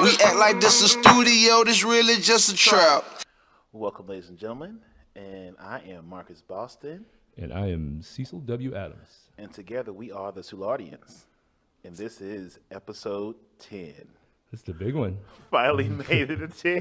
We act like this a studio, this really just a trap. Welcome, ladies and gentlemen, and I am Marcus Boston. And I am Cecil W. Adams. And together we are the Soulardians. And this is episode 10. That's the big one. Finally made it to 10.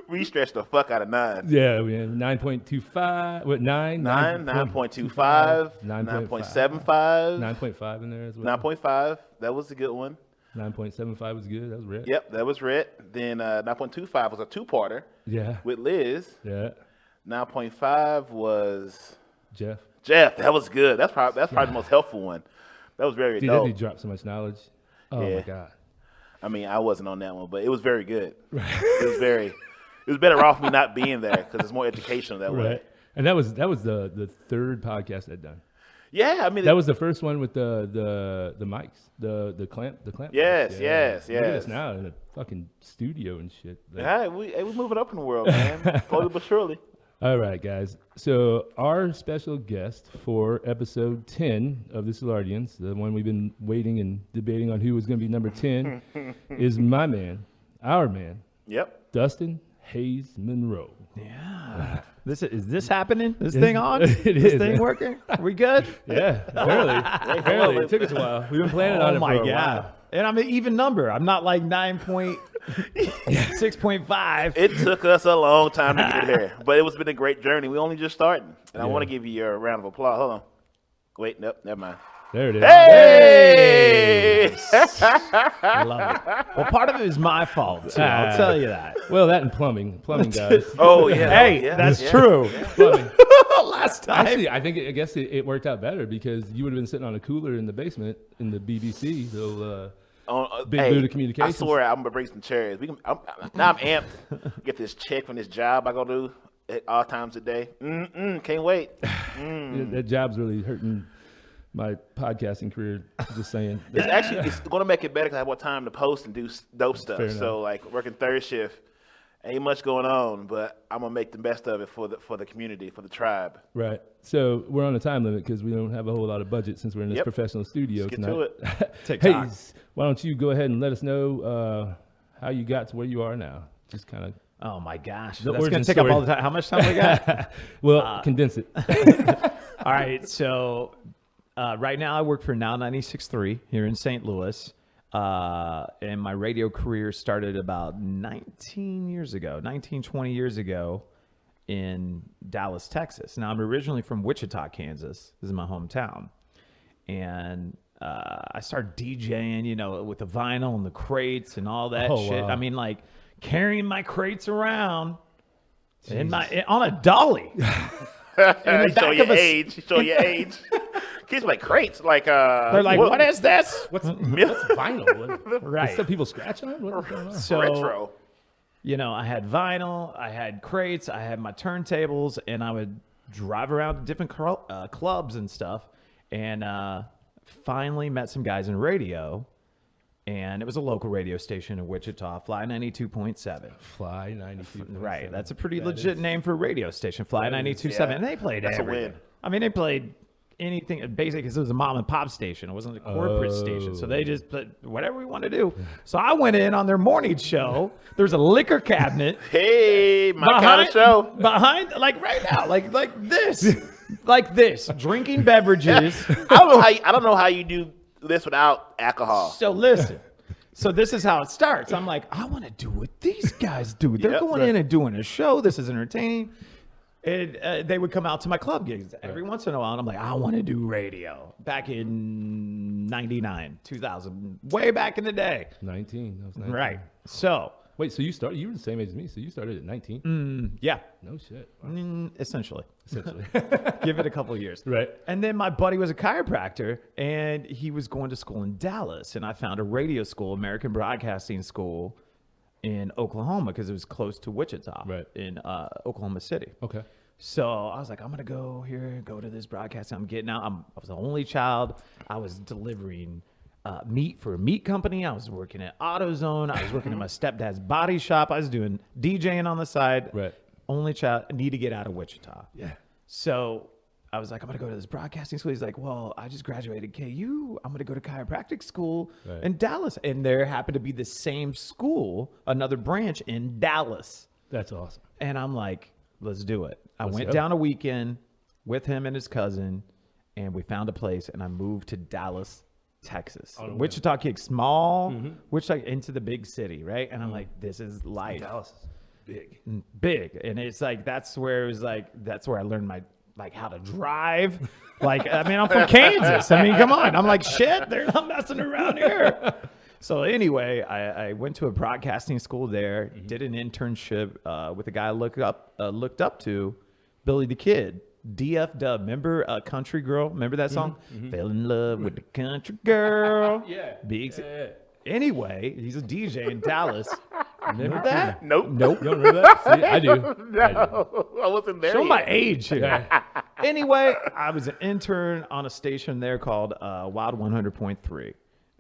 We stretched the fuck out of 9. Yeah, we had 9.25. What, 9? 9.25, 9.75. 9.5 in there as well. 9.5, that was a good one. 9.75 was good. That was red. Yep, that was red. Then 9.25 was a two-parter. Yeah. With Liz. Yeah. 9.5 was Jeff. That was good. That's probably the most helpful one. That was very dope. He dropped so much knowledge. Oh yeah. My God. I mean, I wasn't on that one, but it was very good. It was better off me not being there because it's more educational that way. And that was the third podcast I'd done. Yeah, I mean that was the first one with the mics, the clamp. Yes, mics. Yes. Look at us now in a fucking studio and shit. Yeah, we're moving up in the world, man. Slowly but surely. All right, guys. So our special guest for episode 10 of the Soulardians, the one we've been waiting and debating on who was going to be number 10, is my man, our man. Yep. Dustin HaZe Monroe. Yeah. Is this happening? This thing on? It is. This thing working? Are we good? Yeah, barely. It took us a while. We've been planning on it for a while. And I'm an even number. I'm not like 6.5. It took us a long time to get here, but it was been a great journey. We only just starting, and I want to give you a round of applause. Hold on. Wait, nope, never mind. There it is. Hey! I love it. Well, part of it is my fault, too. I'll tell you that. Well, that and plumbing guys. Oh, yeah. Hey, that's true. Plumbing. Last time. Actually, I guess it worked out better because you would have been sitting on a cooler in the basement in the BBC. So, big boot of communications. I swear I'm gonna bring some chairs. Now I'm amped. Get this check from this job I go do at all times a day. Can't wait. That job's really hurting my podcasting career. Just saying. It's gonna make it better because I have more time to post and do dope stuff. Fair So enough. like working third shift, ain't much going on, but I'm gonna make the best of it for the community, for the tribe. Right. So we're on a time limit because we don't have a whole lot of budget since we're in this professional studio Let's get tonight. to it. TikTok. Hey, why don't you go ahead and let us know how you got to where you are now? Just kind of. Oh, my gosh. The That's going origin to take up story. all the time. How much time we got? Well, condense it. All right. So right now I work for Now 96.3 here in St. Louis. And my radio career started about 20 years ago in Dallas, Texas. Now, I'm originally from Wichita, Kansas. This is my hometown. And I started DJing, with the vinyl and the crates and all that shit. Wow. I mean, like, carrying my crates around on a dolly. Show your age. Kids like crates. Like They're like, what is this? What's vinyl? Right. Is that people scratch on? What's going on? So, retro. I had vinyl, I had crates, I had my turntables, and I would drive around to different clubs and stuff. And finally met some guys in radio. And it was a local radio station in Wichita, Fly 92.7. Fly 92. Right. That's a pretty legit name for a radio station, Fly 92.7. And they played That's everything. a win. I mean, they played anything, basically, because it was a mom and pop station. It wasn't a corporate station. So they just put whatever we want to do. So I went in on their morning show. There's a liquor cabinet. Hey, my kind of show. Behind, like right now, like this. Like this. Drinking beverages. I don't know how you do this without alcohol. So listen. So this is how it starts. I'm like, I want to do what these guys do. They're going in and doing a show. This is entertaining. And they would come out to my club gigs every once in a while. And I'm like, I want to do radio. Back in 99, 2000, way back in the day. 19. That was 19. Right. So. Wait, so you were the same age as me, so you started at 19? Yeah. No shit. Wow. Essentially. Essentially. Give it a couple of years. Right. And then my buddy was a chiropractor, and he was going to school in Dallas. And I found a radio school, American Broadcasting School, in Oklahoma because it was close to Wichita, in Oklahoma City. Okay. So I was like, I'm going to go to this broadcasting. I'm getting out. I was the only child. I was delivering meat for a meat company. I was working at AutoZone. I was working at my stepdad's body shop. I was doing DJing on the side. Right. Only child. I need to get out of Wichita. Yeah. So I was like, I'm going to go to this broadcasting school. He's like, well, I just graduated KU. I'm going to go to chiropractic school in Dallas. And there happened to be the same school, another branch in Dallas. That's awesome. And I'm like, let's do it. I went go. down a weekend with him and his cousin, and we found a place, and I moved to Dallas, Texas. Wichita kid, small, Wichita into the big city, right? And I'm like, this is life. Dallas is Big. And it's like, that's where I learned my, like, how to drive. Like, I mean, I'm from Kansas. I mean, come on. I'm like, shit, they're not messing around here. So anyway, I went to a broadcasting school there, did an internship with a guy I looked up to, Billy the Kid, DF Dub. Remember Country Girl? Remember that song? Fell in love with the country girl. Anyway, he's a DJ in Dallas. Remember that? Nope. You don't remember that? See, I do. No, I wasn't there. Show yet. my age here. Anyway, I was an intern on a station there called Wild 100.3.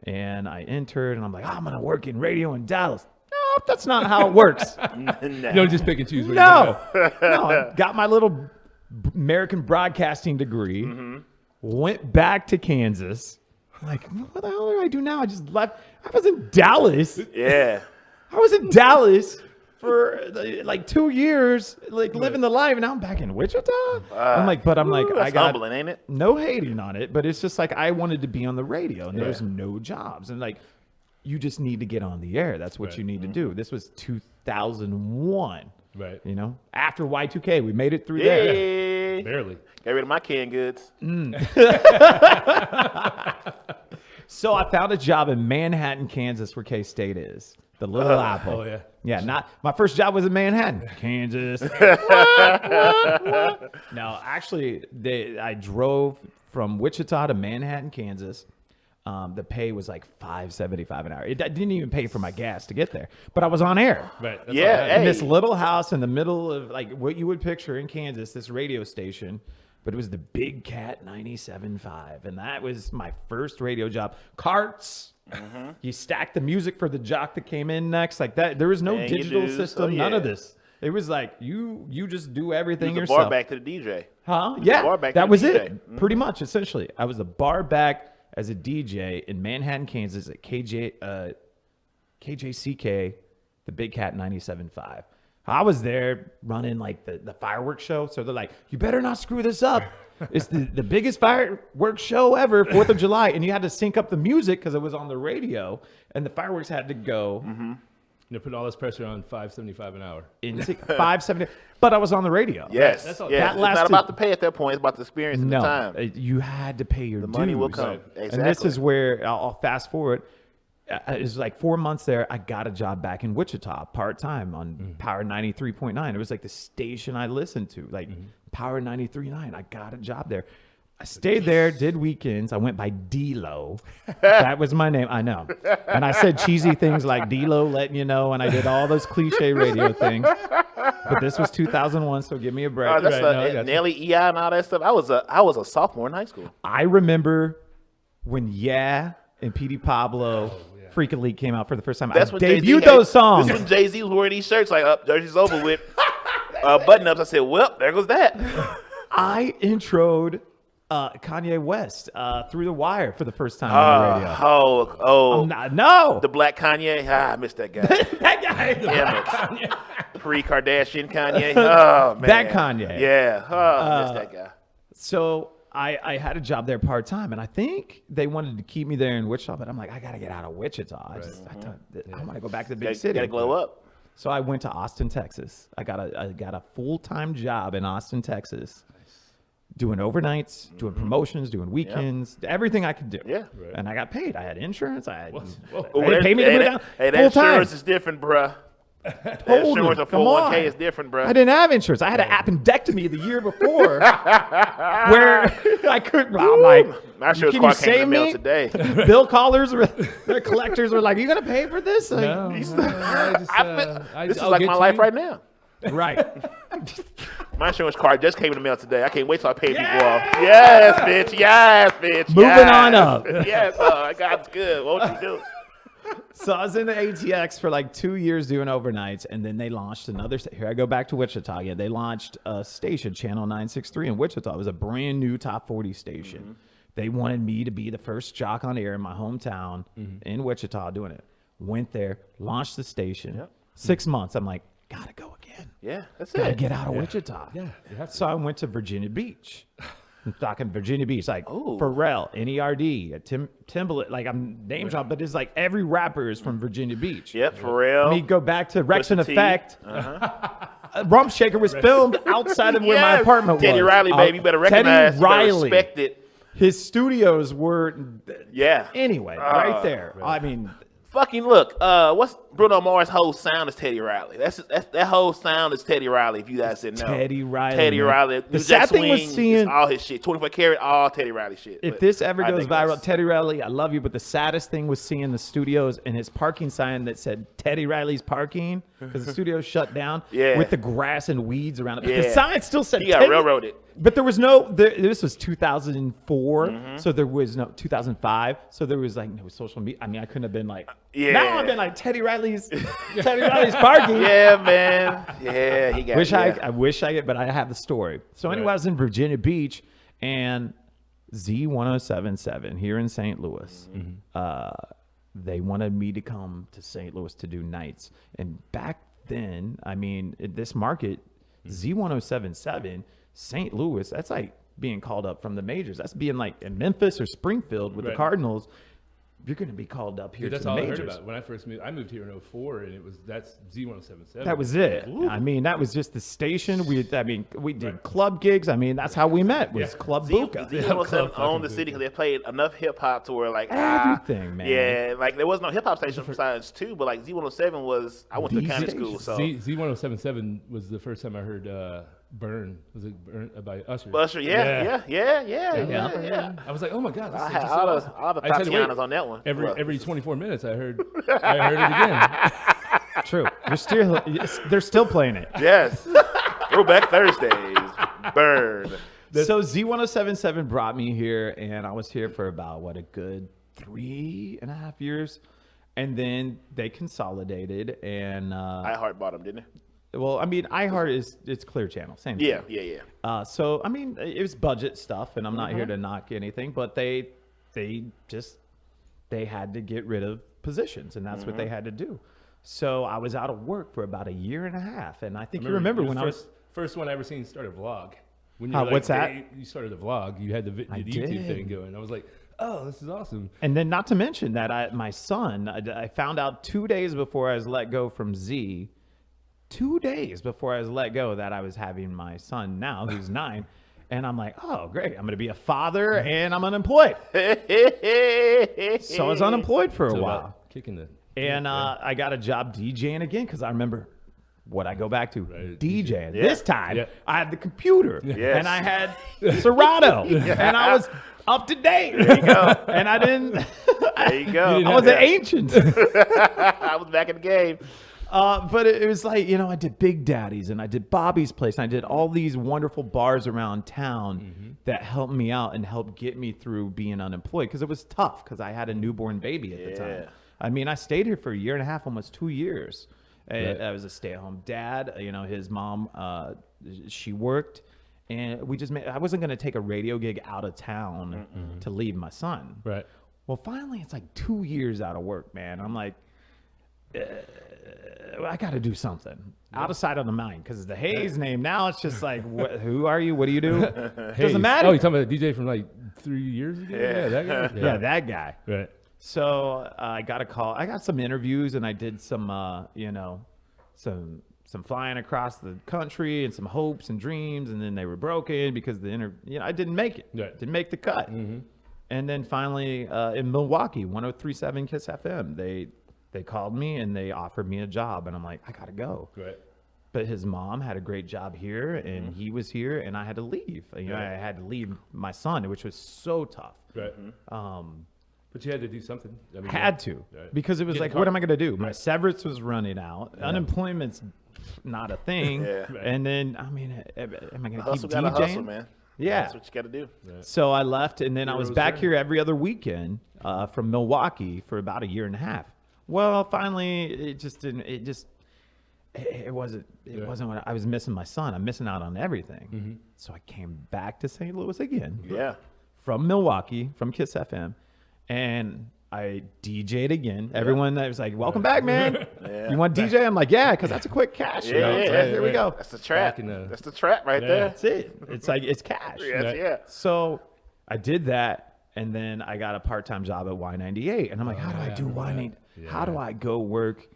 And I entered, and I'm like, I'm going to work in radio in Dallas. No, that's not how it works. You don't just pick and choose. What No. I got my little American broadcasting degree, went back to Kansas. I'm like, what the hell do I do now? I just left. I was in Dallas. Yeah. I was in Dallas for like 2 years, like living the life, and now I'm back in Wichita. I'm like, That's I got humbling, ain't it? no hating on it, but it's just like I wanted to be on the radio, and there's no jobs, and like you just need to get on the air. That's what you need to do. This was 2001, Right. you know, after Y2K, we made it through there. Yeah. Barely. Get rid of my canned goods. So I found a job in Manhattan, Kansas, where K-State is. The Little Apple. Oh, yeah. Yeah, not my first job was in Manhattan, Kansas. No, actually, I drove from Wichita to Manhattan, Kansas. The pay was like $5.75 an hour. It didn't even pay for my gas to get there, but I was on air. Right. That's Yeah, all right. hey. In this little house in the middle of like what you would picture in Kansas, this radio station. But it was the Big Cat 97.5, and that was my first radio job. Carts. You stack the music for the jock that came in next, like that. There was no Dang, you digital do. system, Oh, none of yeah. this. It was like you just do everything Use the yourself. bar back to the DJ. Huh? bar Yeah, back to that the was DJ. it. Pretty much, essentially. I was the bar back as a DJ in Manhattan, Kansas at KJCK, the Big Cat 97.5. I was there running like the fireworks show. So they're like, you better not screw this up. It's the biggest fireworks show ever, 4th of July. And you had to sync up the music because it was on the radio. And the fireworks had to go They put all this pressure on $5.75 an hour. in 570. But I was on the radio. Yes. That's all- Yeah. that It's lasted- not about the pay at that point. It's about the experience and No, the time. you had to pay your The money will dues. come. Right. Exactly. And this is where I'll fast forward. It was like 4 months there. I got a job back in Wichita, part-time on Power 93.9. It was like the station I listened to, like Power 93.9. I got a job there. I stayed there, did weekends. I went by D-Lo. That was my name. I know. And I said cheesy things like D-Lo letting you know, and I did all those cliche radio things. But this was 2001, so give me a break. That's Right, no, I got you. Nelly, EI, and all that stuff. I was a sophomore in high school. I remember when and Petey Pablo Freak Elite came out for the first time. That's I when Jay-Z debuted had- those songs. This is when Jay-Z was wearing these shirts like, jersey's over with. Button-ups. I said, well, there goes that. I introed Kanye West through the wire for the first time on the radio. No. The black Kanye. I missed that guy. That guy. Damn it. Pre-Kardashian Kanye. Oh, man. That Kanye. Yeah. I missed that guy. So I had a job there part time, and I think they wanted to keep me there in Wichita, but I'm like, I got to get out of Wichita. I thought, I want to go back to the big city. Gotta glow up. So I went to Austin, Texas. I got a full-time job in Austin, Texas, doing overnights, doing promotions, doing weekends, everything I could do. Yeah. Right. And I got paid. I had insurance. Oh, They paid me to move down that full-time. insurance is different, bruh. That Told insurance them, of come 401k on. is different, bruh. I didn't have insurance. I had an appendectomy the year before where I couldn't. I'm like, My insurance can you card came in save the mail me? today. Bill callers, their collectors were like, "You gonna pay for this?" Like, No, I just, This is I'll like get my to life you. right now. Right. My insurance card just came in the mail today. I can't wait till I pay people off. Yes, bitch. Yes, bitch. Moving yes. on up. Yes, God's good. Won't you do? So I was in the ATX for like 2 years doing overnights, and then they launched another. Here I go back to Wichita again. They launched a station, Channel 963 in Wichita. It was a brand new top 40 station. They wanted me to be the first jock on air in my hometown in Wichita doing it. Went there, launched the station. Yep. 6 months. I'm like, gotta go again. Yeah, that's Gotta it. get out of Wichita. Yeah, you have to. So I went to Virginia Beach. I'm talking Virginia Beach, like Ooh. Pharrell, NERD, Timbaland. Like I'm name dropping, but it's like every rapper is from Virginia Beach. Yep, Pharrell. Let me go back to Rex and Pusha T. Effect. Rump Shaker was filmed outside of where my Yes. apartment Teddy was. Riley, baby, you better recognize. Teddy Riley. Respect it. His studios were. Yeah. Anyway, right there. I mean, Fucking look. What's Bruno Mars' whole sound is Teddy Riley. That whole sound is Teddy Riley. If you guys didn't know, Teddy Riley, Teddy man. Riley. The New sad Jack thing was Swing, seeing- it's all his shit. 24 karat, all Teddy Riley shit. if But this ever I goes think viral, that's- Teddy Riley, I love you. But the saddest thing was seeing the studios and his parking sign that said Teddy Riley's parking because the studio shut down Yeah. with the grass and weeds around it. But Yeah. the sign still said he got Teddy. railroaded. But there was no. This was 2004, Mm-hmm. so there was no 2005. So there was like no social media. I mean, I couldn't have been like. Yeah. Now I've been like Teddy Riley's parking. Yeah, man. Yeah, he got. I wish I could, but I have the story. So anyway, I was in Virginia Beach and Z1077 here in St. Louis. They wanted me to come to St. Louis to do nights. And back then, I mean, in this market, Z1077, St. Louis, that's like being called up from the majors. That's being like in Memphis or Springfield with the Right. Cardinals. You're going to be called up here Dude, that's to the all I majors. heard about when I first moved. I moved here in 04, and that's Z1077. That was it. I mean, that was just the station. We did club gigs. I mean, that's how we met. Was Club Buka. Z107 owned the city because they played enough hip hop to where like Everything, man. Yeah, like there was no hip hop station besides two, but like Z107 was. I went to The county station. school, so Z1077 was the first time I heard Burn. Was it Burn by Usher? Usher, yeah. I was like, oh my god, this I is had just all so the awesome. all the I said, wait, Tatianas on that one. Look. Every 24 minutes, I heard it again. True. They're still playing it. Yes, Throwback Thursdays, Burn. So Z1077 brought me here, and I was here for about a good 3.5 years, and then they consolidated, and I heart bottom, didn't it? well, I mean, iHeart it's Clear Channel, same thing. Yeah. So I mean, it was budget stuff, and I'm not here to knock anything, but they had to get rid of positions, and that's what they had to do. So I was out of work for about 1.5 years, and I think you remember when I was first one I ever seen start a vlog. When what's that? You started a vlog. You had the YouTube did. thing going. I was like, oh, this is awesome. And then, not to mention that my son, I found out 2 days before I was let go from Z, 2 days before I was let go, that I was having my son now, who's 9. And I'm like, oh, great. I'm going to be a father and I'm unemployed. So I was unemployed for a So while. about kicking the And I got a job DJing again because I remember what I go back to, Right, DJing. Yeah. This time, Yeah. I had the computer Yes. and I had Serato and I was up to date. There you go. And I didn't. There you go. You I was Yeah. an ancient. I was back in the game. But it was like, I did Big Daddy's and I did Bobby's Place and I did all these wonderful bars around town that helped me out and helped get me through being unemployed because it was tough because I had a newborn baby at the time. Yeah. I mean, I stayed here for 1.5 years, almost 2 years. Right. I was a stay-at-home dad. His mom, she worked. And I wasn't going to take a radio gig out of town to leave my son. Right. Well, finally, it's like 2 years out of work, man. I'm like, I got to do something out of sight, out of mind. Because the HaZe name now, it's just like, who are you? What do you do? Doesn't matter. Oh, you're talking about the DJ from like 3 years ago? Yeah. That guy? Yeah, that guy. Right. So I got a call. I got some interviews and I did some, some flying across the country and some hopes and dreams. And then they were broken because I didn't make it. Right. Didn't make the cut. And then finally in Milwaukee, 103.7 KISS FM, they called me and they offered me a job. And I'm like, I got to go. Right. But his mom had a great job here and he was here and I had to leave. I had to leave my son, which was so tough. Right. But you had to do something. I mean, Had to, Right. because it was Get like, the what car. am I going to do? My severance was running out. Unemployment's not a thing. Yeah. Right. And then, I mean, am I going to Hustle keep got to DJing? hustle, man. Yeah. That's what you got to do. So I left, and then I was Hero's back journey. here every other weekend from Milwaukee for about 1.5 years. Well, finally, it just didn't. It wasn't. It wasn't what I was missing. My son. I'm missing out on everything. So I came back to St. Louis again. Yeah. From Milwaukee, from KISS FM, and I DJ'd again. Everyone was like, "Welcome back, man. You want to DJ?" I'm like, "Yeah, because that's a quick cash." Yeah, Here we go. That's the trap. Back in the- That's the trap right there. That's it. It's like it's cash. Yeah. So I did that, and then I got a part-time job at Y98, and I'm like, "How do I do Y98? How do I go work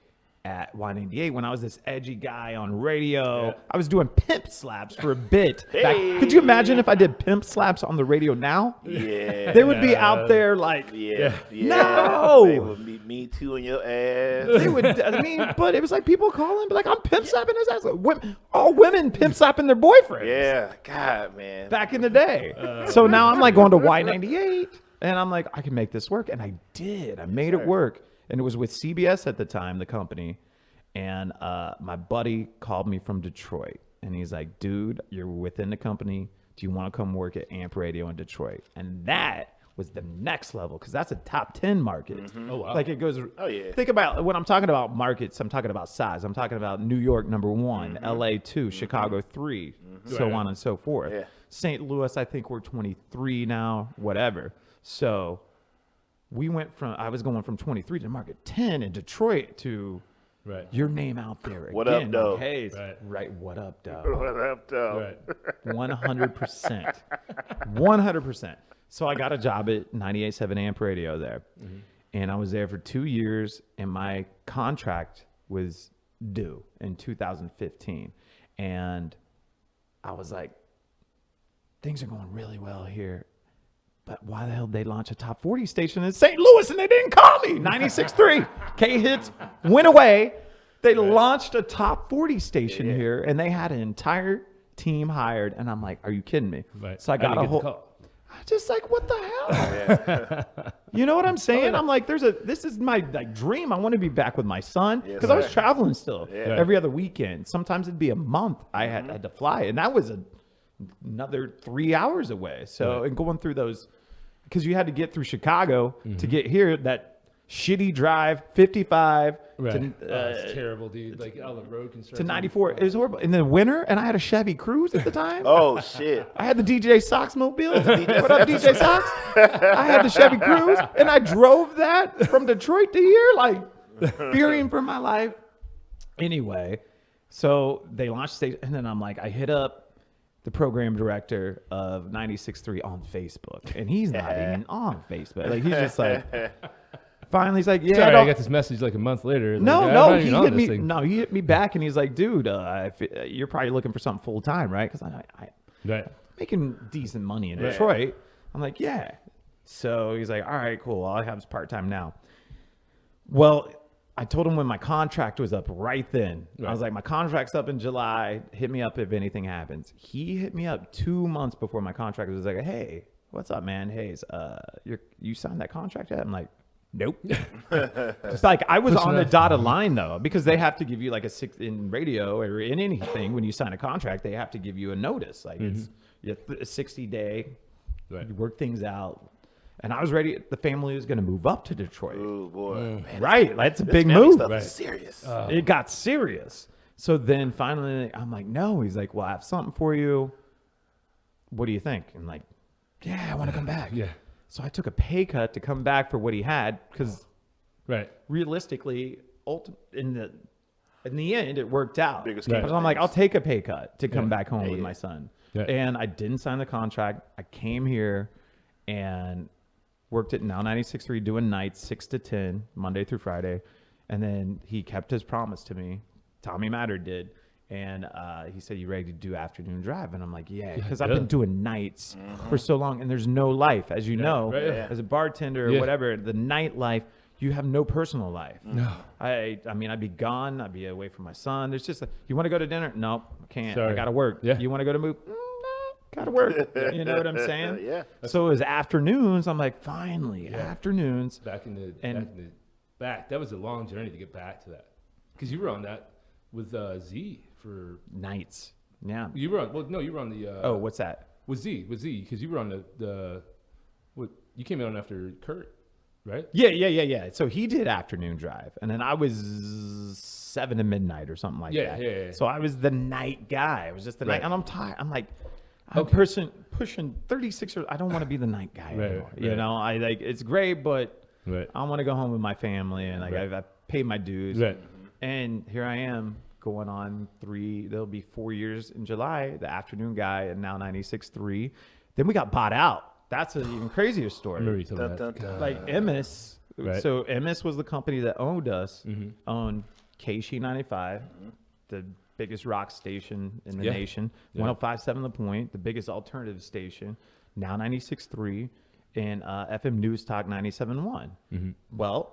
at Y98 when I was this edgy guy on radio? I was doing pimp slaps for a bit. Could you imagine if I did pimp slaps on the radio now? Yeah. They would be out there like, No! They would be me too on your ass. they would. I mean, but it was like people calling, but like I'm pimp slapping his ass. Like, all women pimp slapping their boyfriends. Yeah. God, man. Back in the day. So now I'm like going to Y98, and I'm like, I can make this work, and I did. I made it work. And it was with CBS at the time, the company. And my buddy called me from Detroit. And he's like, dude, you're within the company. Do you want to come work at AMP Radio in Detroit? And that was the next level because that's a top 10 market. Oh, wow. Like it goes. Oh, yeah. Think about when I'm talking about markets, I'm talking about size. I'm talking about New York, #1, LA 2, Chicago 3, so on and so forth. Yeah. St. Louis, I think we're 23 now, whatever. So I was going from 23 to market 10 in Detroit to your name out there What again. up, though? Like, hey, Right. what up, though? What up, though? Right. 100%. 100%. So I got a job at 98.7 AMP Radio there. And I was there for 2 years, and my contract was due in 2015. And I was like, things are going really well here. But why the hell did they launch a top 40 station in St. Louis and they didn't call me? 96.3. K-Hits went away. They launched a top 40 station here, and they had an entire team hired. And I'm like, are you kidding me? Right. So I got a whole... call. Just like, what the hell? You know what I'm saying? I'm like, this is my dream. I want to be back with my son because I was traveling still every other weekend. Sometimes it'd be a month. I had to fly, and that was another 3 hours away. So and going through those, because you had to get through Chicago to get here. That shitty drive, 55 It's terrible, dude. Like all the road construction to 94. It was horrible in the winter, and I had a Chevy Cruze at the time. Oh, shit. I had the DJ Sox mobile. What up, DJ Sox? I had the Chevy Cruze, and I drove that from Detroit to here, like fearing for my life. Anyway, so they launched station, and then I'm like, I hit up the program director of 96.3 on Facebook, and he's not even on Facebook. Like he's just like, finally, he's like, yeah, Sorry, I got this message like a month later. Like, he hit me. No, he hit me back, and he's like, dude, you're probably looking for something full time, right? Because I'm making decent money in Detroit. I'm like, yeah. So he's like, all right, cool. All I have is part time now. Well, I told him when my contract was up right then. I was like, my contract's up in July. Hit me up if anything happens. He hit me up 2 months before my contract was like, hey, what's up, man? HaZe, you signed that contract yet? I'm like, nope. It's like I was on the dotted line though, because they have to give you like in radio or in anything when you sign a contract, they have to give you a notice. Like it's a 60-day. You work things out. And I was ready. The family was going to move up to Detroit. Oh, boy. Man, right. That's a big move. Stuff is serious. It got serious. So then finally, I'm like, no. He's like, well, I have something for you. What do you think? I'm like, yeah, I want to come back. Yeah. So I took a pay cut to come back for what he had because realistically, in the end, it worked out. Biggest But I'm like, I'll take a pay cut to come back home with my son. And I didn't sign the contract. I came here and worked at Now 96.3 doing nights 6 to 10 Monday through Friday, and then he kept his promise to me. Tommy Matter did, and he said, "You ready to do afternoon drive?" And I'm like, "Yeah," because I've been doing nights for so long, and there's no life, as you know, as a bartender or whatever. The nightlife, you have no personal life. No, I mean, I'd be gone. I'd be away from my son. There's just you want to go to dinner? Nope, I can't. Sorry. I gotta work. Yeah. You want to go to move? Gotta work. You know what I'm saying? Yeah. So it was afternoons. I'm like, finally, afternoons. Back in the that was a long journey to get back to that, because you were on that with Z for nights. Yeah. You were on. Well, no, you were on the. What's that? With Z, because you were on the. What you came in on after Kurt. right? Yeah. So he did afternoon drive, and then I was 7 to midnight or something like that. Yeah. So I was the night guy. I was just the night, Right. and I'm tired. I'm like, I'm a person pushing 36 years. I don't want to be the night guy anymore. You right. know, I like it's great, but Right. I want to go home with my family, and like I've paid my dues. Right. And here I am going on there'll be 4 years in July, the afternoon guy, and now 96.3. Then we got bought out. That's an even crazier story. I remember you told me Dun, that. dun, dun. Like Emmis, Right. so Emmis was the company that owned us, owned KSHE 95, the biggest rock station in the Yeah. nation, Yeah. 105.7 The Point, the biggest alternative station, now 96.3, and FM News Talk 97.1. Well,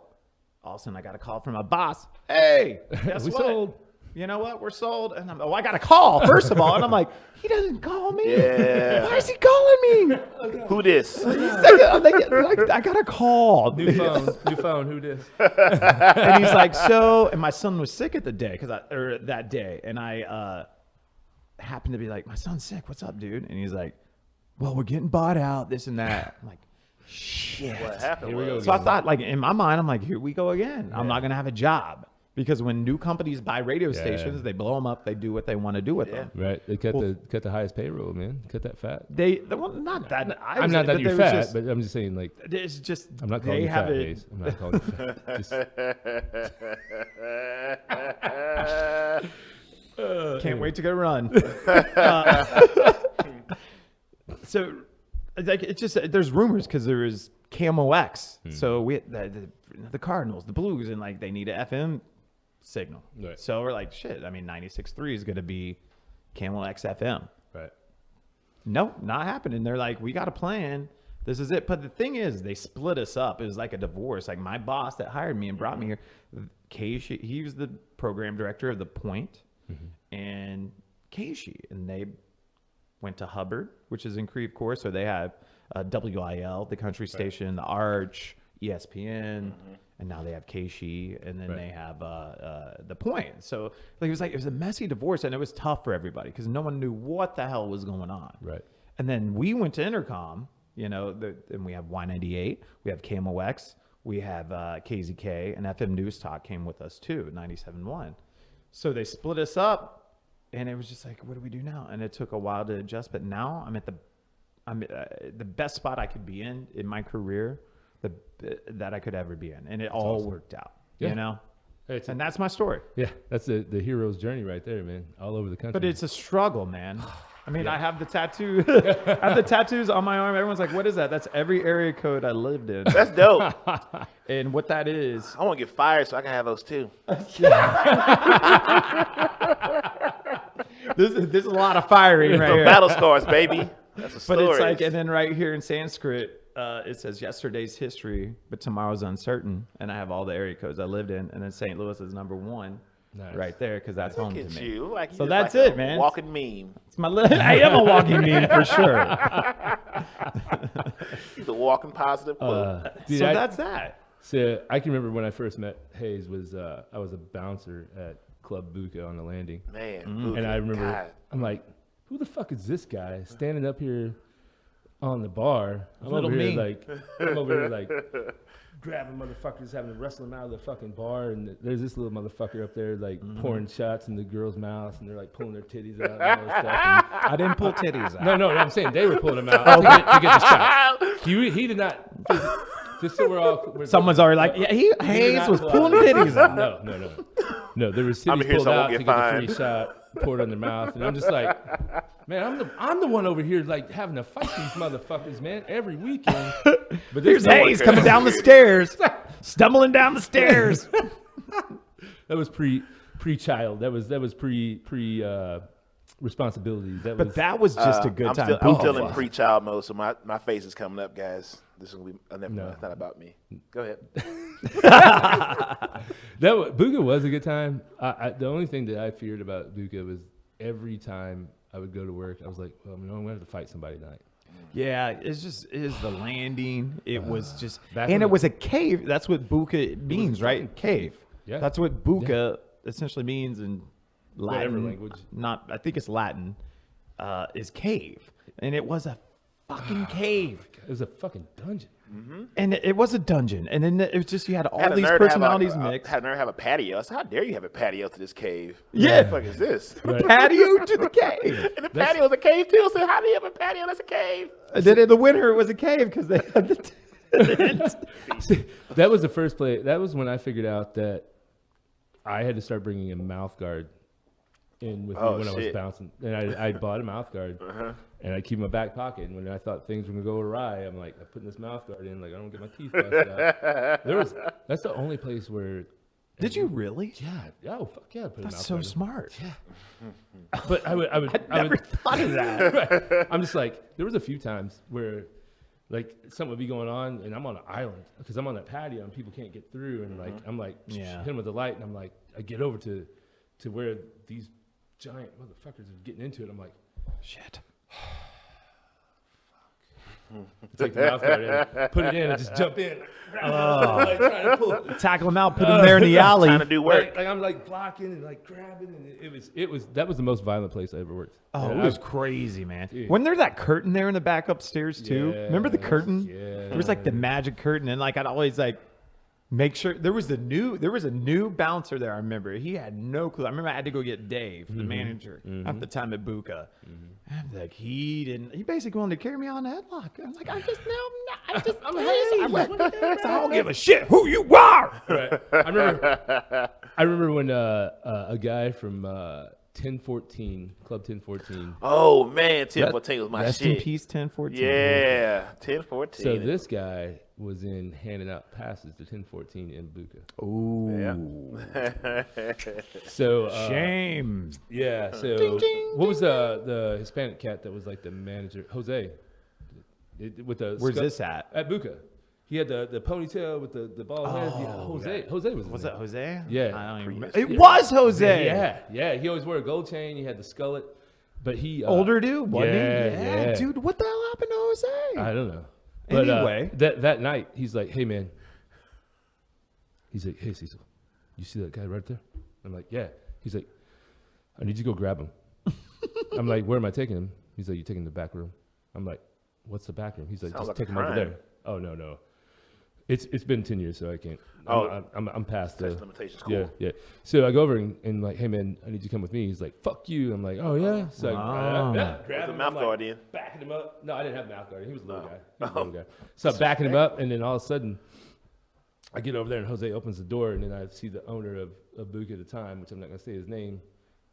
all of a sudden I got a call from my boss. Hey, guess We what? sold. You know what? We're sold. And I got a call, first of all. And I'm like, he doesn't call me. Yeah. Why is he calling me? Who this? I got a call. New phone. Who this? And he's like, so, and my son was sick at the day that day. And I happened to be like, my son's sick. What's up, dude? And he's like, well, we're getting bought out, this and that. I'm like, shit. What happened? Here we go was- So I thought, like, in my mind, I'm like, here we go again. I'm not going to have a job. Because when new companies buy radio stations, they blow them up. They do what they want to do with them. Right. They cut the highest payroll, man. Cut that fat. Well, not that. I'm not that you're fat, but I'm just saying, like, It's just I'm not calling they you have fat, it. Hayes. I'm not calling you fat. Just, Can't wait to go run. So, like, it's just there's rumors because there is KMOX. So we the Cardinals, the Blues, and like they need an FM signal. Right. So we're like, shit. I mean, 96.3 is going to be KMOX FM. right. Nope, not happening. They're like, we got a plan. This is it. But the thing is, they split us up. It was like a divorce. Like my boss that hired me and brought me here, Keishi, he was the program director of The Point and Keishi. And they went to Hubbard, which is in Creve Coeur. So they have WIL, the country station, the Arch, ESPN, and now they have Keishi, and then they have The Point. So like it was a messy divorce, and it was tough for everybody because no one knew what the hell was going on. Right. And then we went to Intercom, you know, and we have Y98, we have KMOX, we have KZK, and FM News Talk came with us too, 97.1. So they split us up, and it was just like, what do we do now? And it took a while to adjust, but now I'm at the best spot I could be in my career that I could ever be in. And it all awesome. worked out, Yeah. you know? It's And that's my story. yeah, that's the hero's journey right there, man. All over the country. But it's a struggle, man. I mean, I have the tattoo. I have the tattoos on my arm. Everyone's like, what is that? That's every area code I lived in. That's dope. And what that is, I want to get fired so I can have those too. this is a lot of firing right here. Battle scars, baby. That's a But story. it's like, and then right here in Sanskrit, it says yesterday's history, but tomorrow's uncertain. And I have all the area codes I lived in. And then St. Louis is number 1 Nice. right there because that's home Look to at me. you. Like, So you're that's like it, a man. Walking meme. It's I am a walking meme for sure. He's a walking positive quote. Dude, So that's that. So I can remember when I first met Hayes was I was a bouncer at Club Buka on the landing. Man. And I remember, God. I'm like, who the fuck is this guy standing up here on the bar? I'm Little over here me. like grabbing motherfuckers, having to wrestle them out of the fucking bar, and there's this little motherfucker up there like pouring shots in the girls' mouths, and they're like pulling their titties out and all this stuff. I didn't pull titties out. No, I'm saying they were pulling them out to get the shot. He did not. Just so we're Someone's already like, yeah, Hayes was pulling titties out. No, there was I'm titties here pulled so I won't out to get get the fined. free shot, poured on their mouth, and I'm just like, man, I'm the one over here like having to fight these motherfuckers, man, every weekend. But Here's Hayes coming down the stairs, stumbling down the stairs. That was pre-child. That was pre responsibilities. That was just a good I'm time. I'm still in pre-child mode, so my face is coming up, guys. This is gonna be No. it's not about me. Go ahead. Buka was a good time. The only thing that I feared about Buka was every time I would go to work, I was like, well, I'm going to have to fight somebody tonight. Yeah, it is the landing. It was just, back and when it was a cave. That's what buka means, right? Cave. Yeah. That's what buka essentially means in Latin. Whatever language. Not, I think it's Latin. Is cave, and it was a fucking cave. It was a fucking dungeon. And it was a dungeon, and then it was just you had all Had a these nerd have personalities mixed. Had a nerd have a patio. I said, how dare you have a patio to this cave? Yeah. What the fuck is this? Right. Patio to the cave. And the patio is a cave too. I said, how do you have a patio that's a cave? And then in the winter it was a cave because they had the See, that was the first play. That was when I figured out that I had to start bringing a mouth guard in with me when I was bouncing. And I bought a mouth guard, and I keep in my back pocket. And when I thought things were gonna go awry, I'm like, I'm putting this mouth guard in, like I don't get my teeth busted out. That's the only place where. Did you really? Yeah. Oh fuck yeah! I put a That's mouth so guard in. smart. Yeah. But I would Never thought of that. Right. I'm just like, there was a few times where like something would be going on and I'm on an island because I'm on that patio and people can't get through, and like I'm like hit them with the light, and I'm like, I get over to where these giant motherfuckers are getting into it. I'm like, Shit. take the mouth guard in, put it in, and just jump in. Like, trying to pull it. Tackle him out, put him there in the alley. Trying to do work. Like I'm like blocking and like grabbing, and it was that was the most violent place I ever worked. Oh, And it was crazy, man. Dude. Wasn't there that curtain there in the back upstairs too? Remember the curtain? Yeah. There was like the magic curtain, and like I'd always like make sure there was a new bouncer there. I remember he had no clue. I remember I had to go get Dave, the manager at the time at Buka. I'm like, he basically wanted to carry me on a headlock. I'm like, I'm I don't give a shit who you are. Right. I remember when a guy from 1014 Club 1014. Oh man, 1014 was my Rest shit. in peace, 1014. Yeah, 1014. So this guy was in handing out passes to 1014 in Buka. Ooh. So Shame. yeah. So what was the Hispanic cat that was like the manager? HaZe. With the Where's this at? At Buka. He had the ponytail with the bald head. Yeah, HaZe was. Was that HaZe? Yeah. I don't even remember. It was HaZe. Yeah. He always wore a gold chain. He had the skullet, but he Older dude, wasn't he? yeah. Dude, what the hell happened to HaZe? I don't know. But, Anyway. that night he's like, "Hey man," he's like, "Hey Cecil, you see that guy right there?" I'm like, "Yeah." He's like, "I need you to go grab him." I'm like, "Where am I taking him?" He's like, "You're taking him to the back room." I'm like, "What's the back room?" He's like, Sounds "Just like take a him over crime. there." Oh no. It's been 10 years, so I can't. Oh. I'm past the Statute of limitations. Cool. Yeah. So I go over and like, "Hey man, I need you to come with me." He's like, "Fuck you." I'm like, "Oh yeah." So I grab With the him, mouth I'm, like, guard in. backing him up. No, I didn't have a mouth guard. He was a little guy. So I'm backing him up, and then all of a sudden, I get over there, and HaZe opens the door, and then I see the owner of Buka at the time, which I'm not gonna say his name,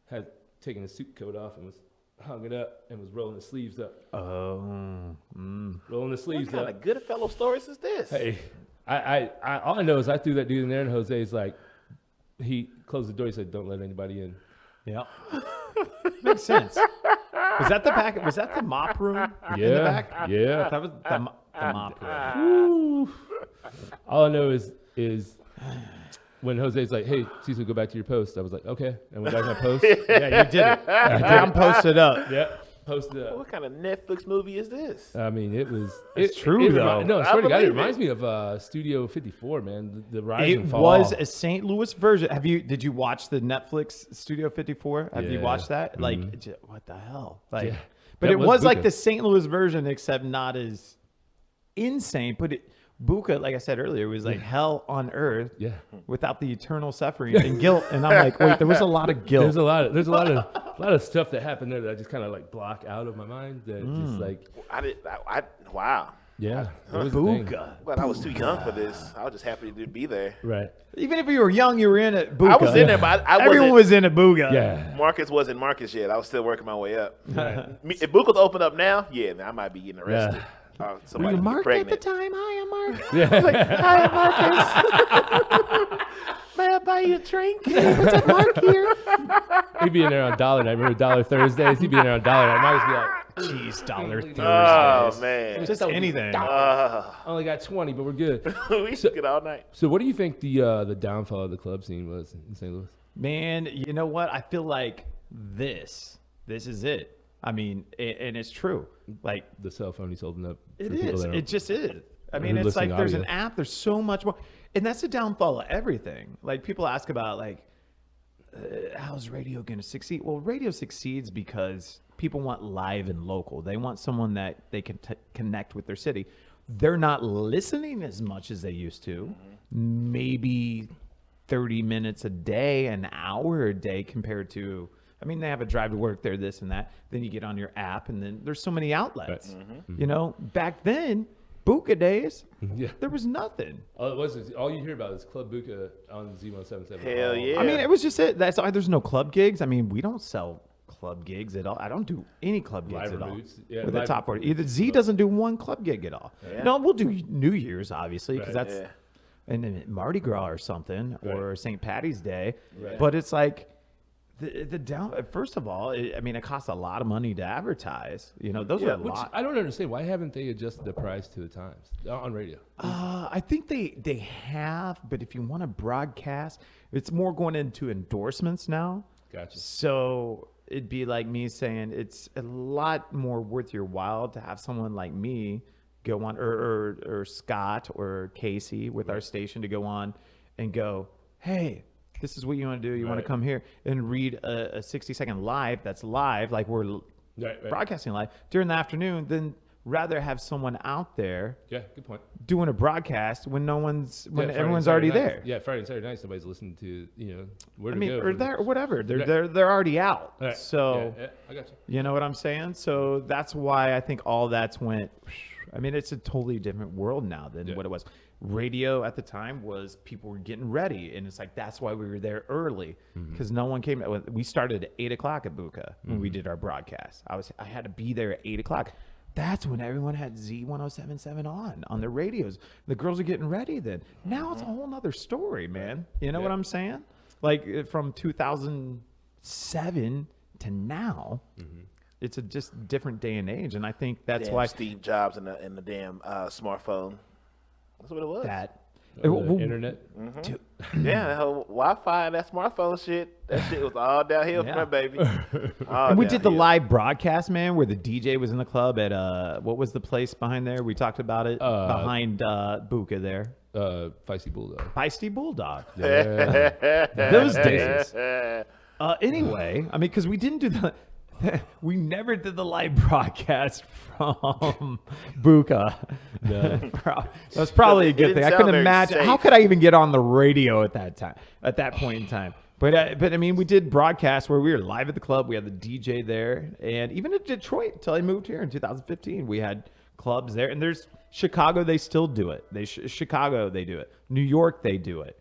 had taken his suit coat off and was hung it up and was rolling the sleeves up. Oh. Rolling the What sleeves kind up. of Goodfellow stories is this? Hey, I all I know is I threw that dude in there, and HaZe's like, he closed the door. He said, "Don't let anybody in." Yeah. Makes sense. Was that the back? Was that the mop room in the back? Yeah. That was the mop room. Woo. All I know is when HaZe's like, "Hey, Cecil, go back to your post." I was like, "Okay," and went back to my post. Yeah, you did it. I'm posted up. Yeah, posted up. What kind of Netflix movie is this? I mean, it was. It's true, though. No, I swear to God, it believe reminds me of Studio 54, man. The rise and It fall. was a St. Louis version. Did you watch the Netflix Studio 54? Have you Yeah. watched that? Like, what the hell? Like, Yeah. but That it was was like Buka. the St. Louis version, except not as insane. But Buka, like I said earlier, was like hell on earth. Yeah. Without the eternal suffering and guilt. And I'm like, wait, there was a lot of guilt. There's a lot of stuff that happened there that I just kind of like block out of my mind. That just like, Wow. yeah, it was a thing. Buka. But I was too young for this. I was just happy to be there. Right. Even if you were young, you were in it. Buka. I was in there, but I Everyone wasn't. was in a Buka. Yeah. Marcus wasn't Marcus yet. I was still working my way up. If Book was open up now, yeah, man, I might be getting arrested. Somebody Were you be Mark at pregnant. the time? Hi, I'm Mark. Yeah. May I buy you a drink? What's up, Mark here? He'd be in there on Dollar Night. Remember Dollar Thursdays? He'd be in there on Dollar Night. Might be like, Jeez, dollar Thursdays. Oh man, Just anything. only got 20, but we're good. we should get all night. So, what do you think the downfall of the club scene was in St. Louis? Man, you know what? I feel like this is it. I mean, and it's true. Like, The cell phone he's holding up. it for people is. that don't- It just is. I mean, Who it's like listening there's audio. an app. There's so much more. And that's the downfall of everything. Like, people ask about, like, how's radio going to succeed? Well, radio succeeds because people want live and local. They want someone that they can connect with their city. they're not listening as much as they used to. Maybe 30 minutes a day, an hour a day compared to, I mean, they have a drive to work there, this and that. Then you get on your app, and then there's so many outlets. You know, back then, Buka days, there was nothing. All you hear about is Club Buka on Z177. Hell yeah. I mean, it was just it. That's why there's no club gigs. I mean, we don't sell club gigs at all. I don't do any club gigs Live at all. boots. Yeah, With the live- top 40. Either Z doesn't do one club gig at all. Yeah. No, we'll do New Year's, obviously, because Right. that's and then Mardi Gras or something, or Right. St. Patty's Day. Right. But it's like the down. First of all, I mean, it costs a lot of money to advertise. You know, those are a Which lot. I don't understand. Why haven't they adjusted the price to the times on radio? I think they have, but if you want to broadcast, it's more going into endorsements now. Gotcha. So it'd be like me saying it's a lot more worth your while to have someone like me go on, or Scott or Casey with our station to go on and go, hey, this is what you want to do. You want to Right. come here and read a 60-second live that's live, like we're Right. broadcasting live during the afternoon, than rather have someone out there Yeah, good point. doing a broadcast when Yeah, Friday everyone's and already Saturday there. nights. Yeah, Friday and Saturday nights, nobody's listening to, where I to mean, go. or for the- they're whatever. Right. They're already out. Right. So yeah, I got you. you know what I'm saying? So that's why I think all that's went. I mean, it's a totally different world now than Yeah. what it was. Radio at the time was people were getting ready, and it's like that's why we were there early because no one came. We started at 8:00 at Buka when we did our broadcast. I had to be there at 8:00. That's when everyone had Z1077 on their radios. The girls are getting ready then. Now it's a whole nother story, man. You know what Yeah. I'm saying? Like from 2007 to now, it's a just different day and age. And I think that's Damn why Steve Jobs in the damn smartphone. That's what it was. that. Or the Well, internet. dude, Yeah, that whole Wi-Fi and that smartphone shit. That shit was all downhill Yeah. from that baby. and we did the live broadcast, man, where the DJ was in the club at what was the place behind there? We talked about it behind Buka there. Feisty Bulldog. Feisty Bulldog. Yeah. Those days. Anyway, I mean, because we didn't do we never did the live broadcast from Buka. No. That's probably a It good didn't thing. I sound couldn't very imagine. safe. How could I even get on the radio at that time? At that point in time. But I mean, we did broadcasts where we were live at the club. We had the DJ there, and even in Detroit, until I moved here in 2015, we had clubs there. And there's Chicago, they still do it. Chicago, they do it. New York, they do it.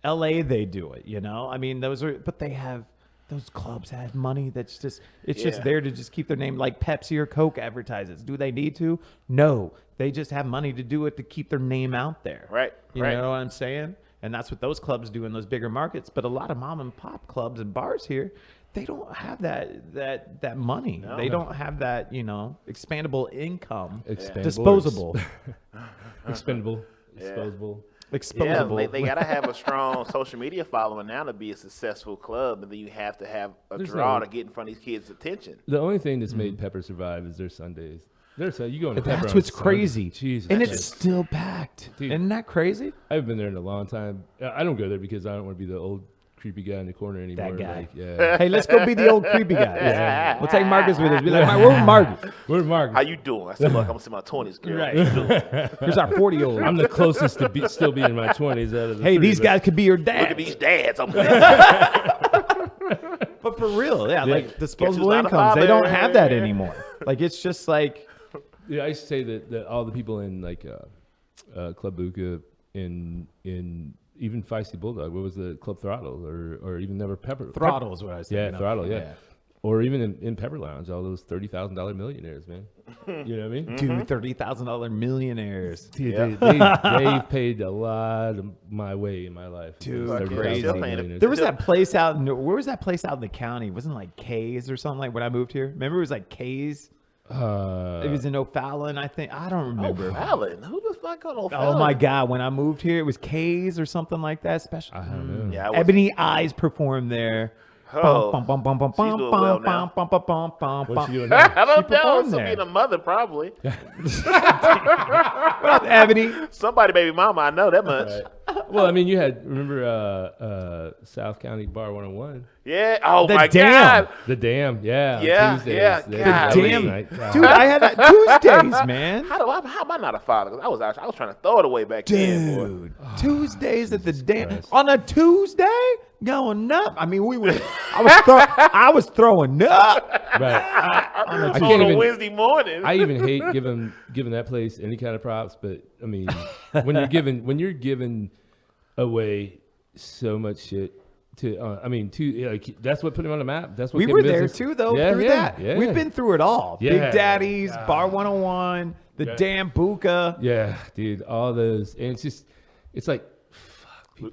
LA, they do it. You know, I mean, but they have. Those clubs have money that's just Yeah. there to just keep their name, like Pepsi or Coke advertises. Do they need to? No. They just have money to do it to keep their name out there. Right, You right. know what I'm saying? And that's what those clubs do in those bigger markets. But a lot of mom and pop clubs and bars here, they don't have that money. No. They don't have that, expandable income. Expendable. Disposable. Expendable. Disposable. Exposable. Yeah, they got to have a strong social media following now to be a successful club, and then you have to have a There's draw no- to get in front of these kids' attention. The only thing that's made Pepper survive is their Sundays. You go into Pepper That's on what's Sunday. crazy. Jesus. And Christ. it's still packed. Dude. Isn't that crazy? I haven't been there in a long time. I don't go there because I don't want to be the old creepy guy in the corner anymore. guy. Like, yeah. Hey, let's go be the old creepy guy. Yeah. We'll take Marcus with us. Be like, where's Marcus? Where's Margaret? How you doing? I said, look, I'm in my 20s, girl. Right. How you doing? Here's our 40-year-old. I'm the closest to still being in my 20s out of the Hey, three these of us. guys could be your Look dad. at these dads over there. But for real, yeah, Yeah. like disposable not a incomes, they don't father. have that anymore. Like it's just like, Yeah, I used to say that all the people in like Club Buka, in even Feisty Bulldog, what was the Club Throttle, or even Never Pepper Throttle is what I was thinking. Yeah, Throttle, yeah. Or even in Pepper Lounge, all those $30,000 millionaires, man. You know what I mean? Dude, $30,000 millionaires. Dude, Yeah. they've paid a lot of my way in my life. Dude, Those fucking $30,000 still paying it. millionaires. There was that place out in, where was that place out in the county? Wasn't it like KNOU or something like when I moved here? Remember it was like KNOU? It was in O'Fallon, I think. I don't remember. Fallon. Who the fuck got Oh O'Fallon? my God. When I moved here, it was KNOU or something like that. Special. I don't know. Yeah, I was, Ebony Eyes performed there. Oh, Bum, bum, bum, bum, she's bum, doing bum, well bum, now. bum, bum, bum, bum, What's she bum. doing now? I don't know. performed Still there. being a mother, probably. What up, Ebony? Somebody, baby mama, I know that much. Right. Well, I mean, you had remember South County Bar 101, Yeah. Oh The my Dam. God. the Dam, yeah, on Yeah, Tuesdays. yeah, They God. had The late Dam. night. Dude, I had that Tuesdays, man. How am I not a father? 'Cause I was trying to throw it away back then, boy. Dude, Tuesdays at the Dam Christ. on a Tuesday going up. I mean, I was throwing up. Right. I On can't a even. Wednesday morning. I even hate giving that place any kind of props, but I mean, when you're giving away so much shit to, like that's what put him on the map. That's what We kept were business. there too, though. Yeah, through yeah, that, yeah. we've been through it all. Yeah. Big Daddies, Bar 101, the Yeah. Damn Buka. Yeah, dude, all those, and it's like, fuck, people.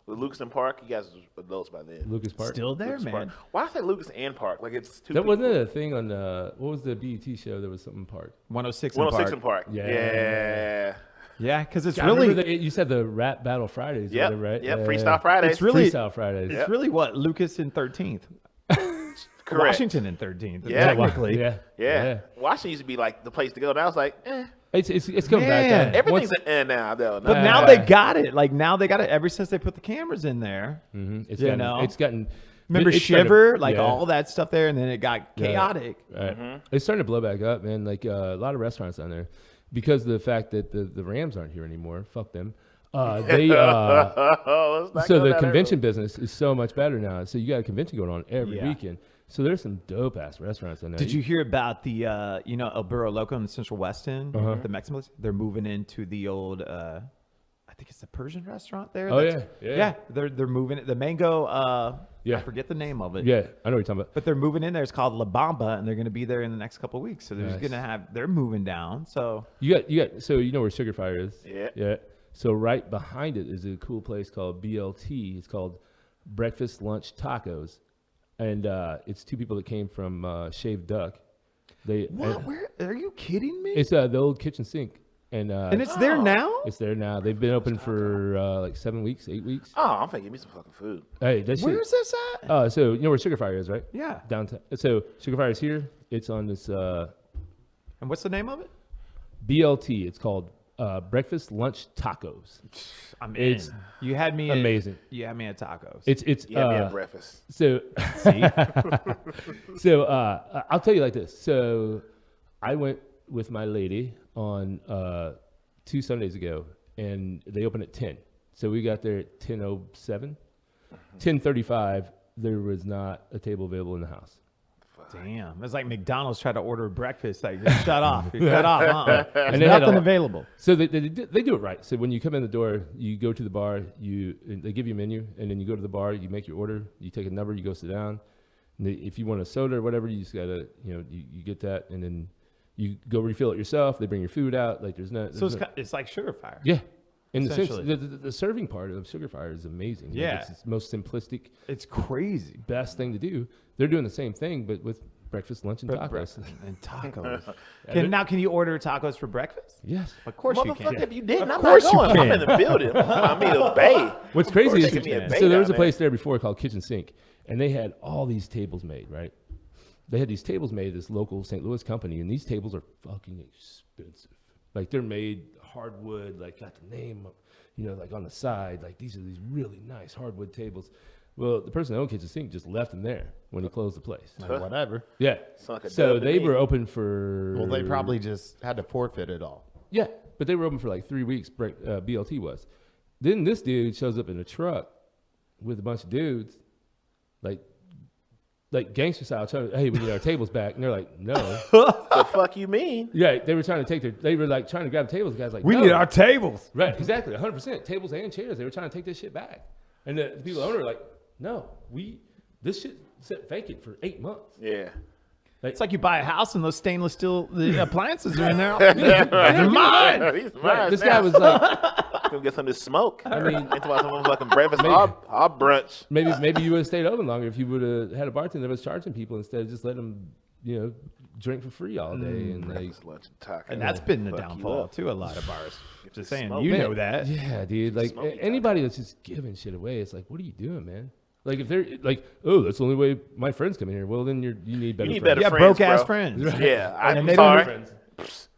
With Lucas and Park, you guys are adults by then. Lucas Park. Still there, Lucas man. Park. Why I say Lucas and Park? Like it's two. That wasn't a thing on what was the BET show? There was something Park. 106 106 and and Park. Park. Yeah. Yeah. Yeah, because it's I really remember you said the Rap Battle Fridays, Yep. whatever, right? Yep. Freestyle Fridays. It's really Freestyle Fridays. it's really what Lucas in 13th, correct. Washington in 13th. Yeah. technically. Yeah. Yeah. Washington used to be like the place to go. Now it's like, It's coming back. Man. Down. everything's an now though. But now they got it. Like now they got it. Ever since they put the cameras in there. It's You gotten, know? it's gotten. Remember it's starting to- Shiver, like yeah. all that stuff there, and then it got chaotic. Right. It's starting to blow back up, man. Like a lot of restaurants down there, because of the fact that the Rams aren't here anymore. Fuck them. They Oh, let's not so go the down convention business is so much better now. So you got a convention going on every Yeah. weekend. So there's some dope ass restaurants in there. Did you hear about the El Burro Loco in Central Weston, the Mexican place? They're moving into the old I think it's the Persian restaurant there. Oh, That's- yeah. They're moving it. The mango. Yeah. I forget the name of it. Yeah, I know what you're talking about. But they're moving in there. It's called La Bamba, and they're going to be there in the next couple of weeks. So they're just Nice. going to have. They're moving down. So You got. So you know where Sugar Fire is? Yeah. Yeah. So right behind it is a cool place called BLT. It's called Breakfast Lunch Tacos, and it's two people that came from Shaved Duck. They what? and Where are you kidding me? it's the old kitchen sink, and it's there now. it's there now. They've been open for like 7 weeks, 8 weeks. Oh, I'm gonna give me some fucking food. Hey, that shit. Where's this at? So you know where Sugar Fire is, right? Yeah. Downtown. So Sugar Fire is here. It's on this And what's the name of it? BLT. It's called Breakfast Lunch Tacos. I'm It's in. You had me amazing. You had me at tacos. It's Yeah, me at breakfast. So, so I'll tell you like this. So, I went with my lady on 2 Sundays ago, and they opened at 10. So we got there at 10:07. 10:35, there was not a table available in the house. Damn. It's like McDonald's tried to order breakfast. Like, just shut off. You shut off. There's And they had nothing all- available. So they do it right. So when you come in the door, you go to the bar, they give you a menu, and then you go to the bar, you make your order, you take a number, you go sit down. And if you want a soda or whatever, you just gotta, you get that, and then you go refill it yourself. They bring your food out. Like there's no. So it's like Sugar Fire. Yeah. In the sense, Essentially. the serving part of Sugar Fire is amazing. Like, Yeah. it's its most simplistic, It's crazy. best thing to do. They're doing the same thing, but with breakfast, lunch, and tacos. And tacos. Can you order tacos for breakfast? Yes. Of course you Motherfucker, can. if you didn't, I'm course not you going. I'm can. in the building. I mean, the bay. What's crazy course is they give me a bait so there was down a place there before called Kitchen Sink, and they had all these tables made, right? They had these tables made at this local St. Louis company, and these tables are fucking expensive. Like they're made hardwood, like got the name, like on the side. Like these are these really nice hardwood tables. Well, the person that owned Kitchen Sink just left them there when he closed the place. Like, whatever. Yeah. Sound like a So dub to they me. were open for. Well, they probably just had to forfeit it all. Yeah, but they were open for like 3 weeks. BLT was. Then this dude shows up in a truck with a bunch of dudes, like gangster style. Hey, we need our tables back, and they're like, no. The fuck you mean? Yeah, they were trying to take their. They were like trying to grab tables. The guy's like, We no. need our tables. Right, exactly, 100% tables and chairs. They were trying to take this shit back, and the people owner were like, no, this shit sat vacant for 8 months. Yeah. It's like you buy a house and those stainless steel appliances are in there. They're mine. He's Right, mine this now. guy was like, Gonna get some of this smoke. I mean, Ain't about some fucking breakfast Maybe. or brunch. maybe you would have stayed open longer if you would have had a bartender that was charging people instead of just letting them, drink for free all day and like. Breakfast, lunch, and taco. And that's been the Fuck you downfall up. too. A lot of bars. Just the saying, smoke. you Man, know that. Yeah, dude. Like smoky anybody that's just giving shit away, it's like, what are you doing, man? Like if they're like, oh, that's the only way my friends come in here. Well, then you need better. You need friends. better Yeah, friends, broke ass bro. friends. Yeah, I'm And they don't- sorry.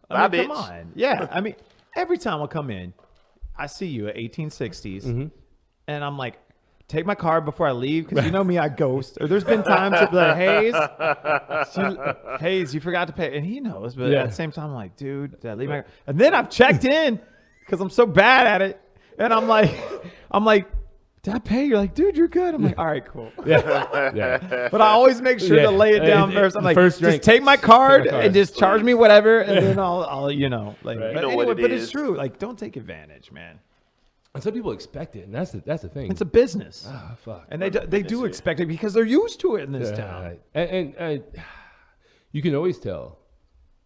I Bye, mean, bitch. come on. Yeah, I mean, every time I come in, I see you at 1860s, and I'm like, take my card before I leave, because you know me, I ghost. Or there's been times to be like, Hayes, you forgot to pay, and he knows. But at the same time, I'm like, dude, did I leave my? And then I've checked in because I'm so bad at it, and I'm like, did I pay? You're like, dude, you're good. I'm like, all right, cool. Yeah. But I always make sure to lay it down first. I'm like, just take my card and just charge me whatever, and then I'll like. You know But what anyway, it but is. it's true. Like, don't take advantage, man. And some people expect it, and that's the thing. It's a business, fuck. and they do expect it because they're used to it in this town. Right. And you can always tell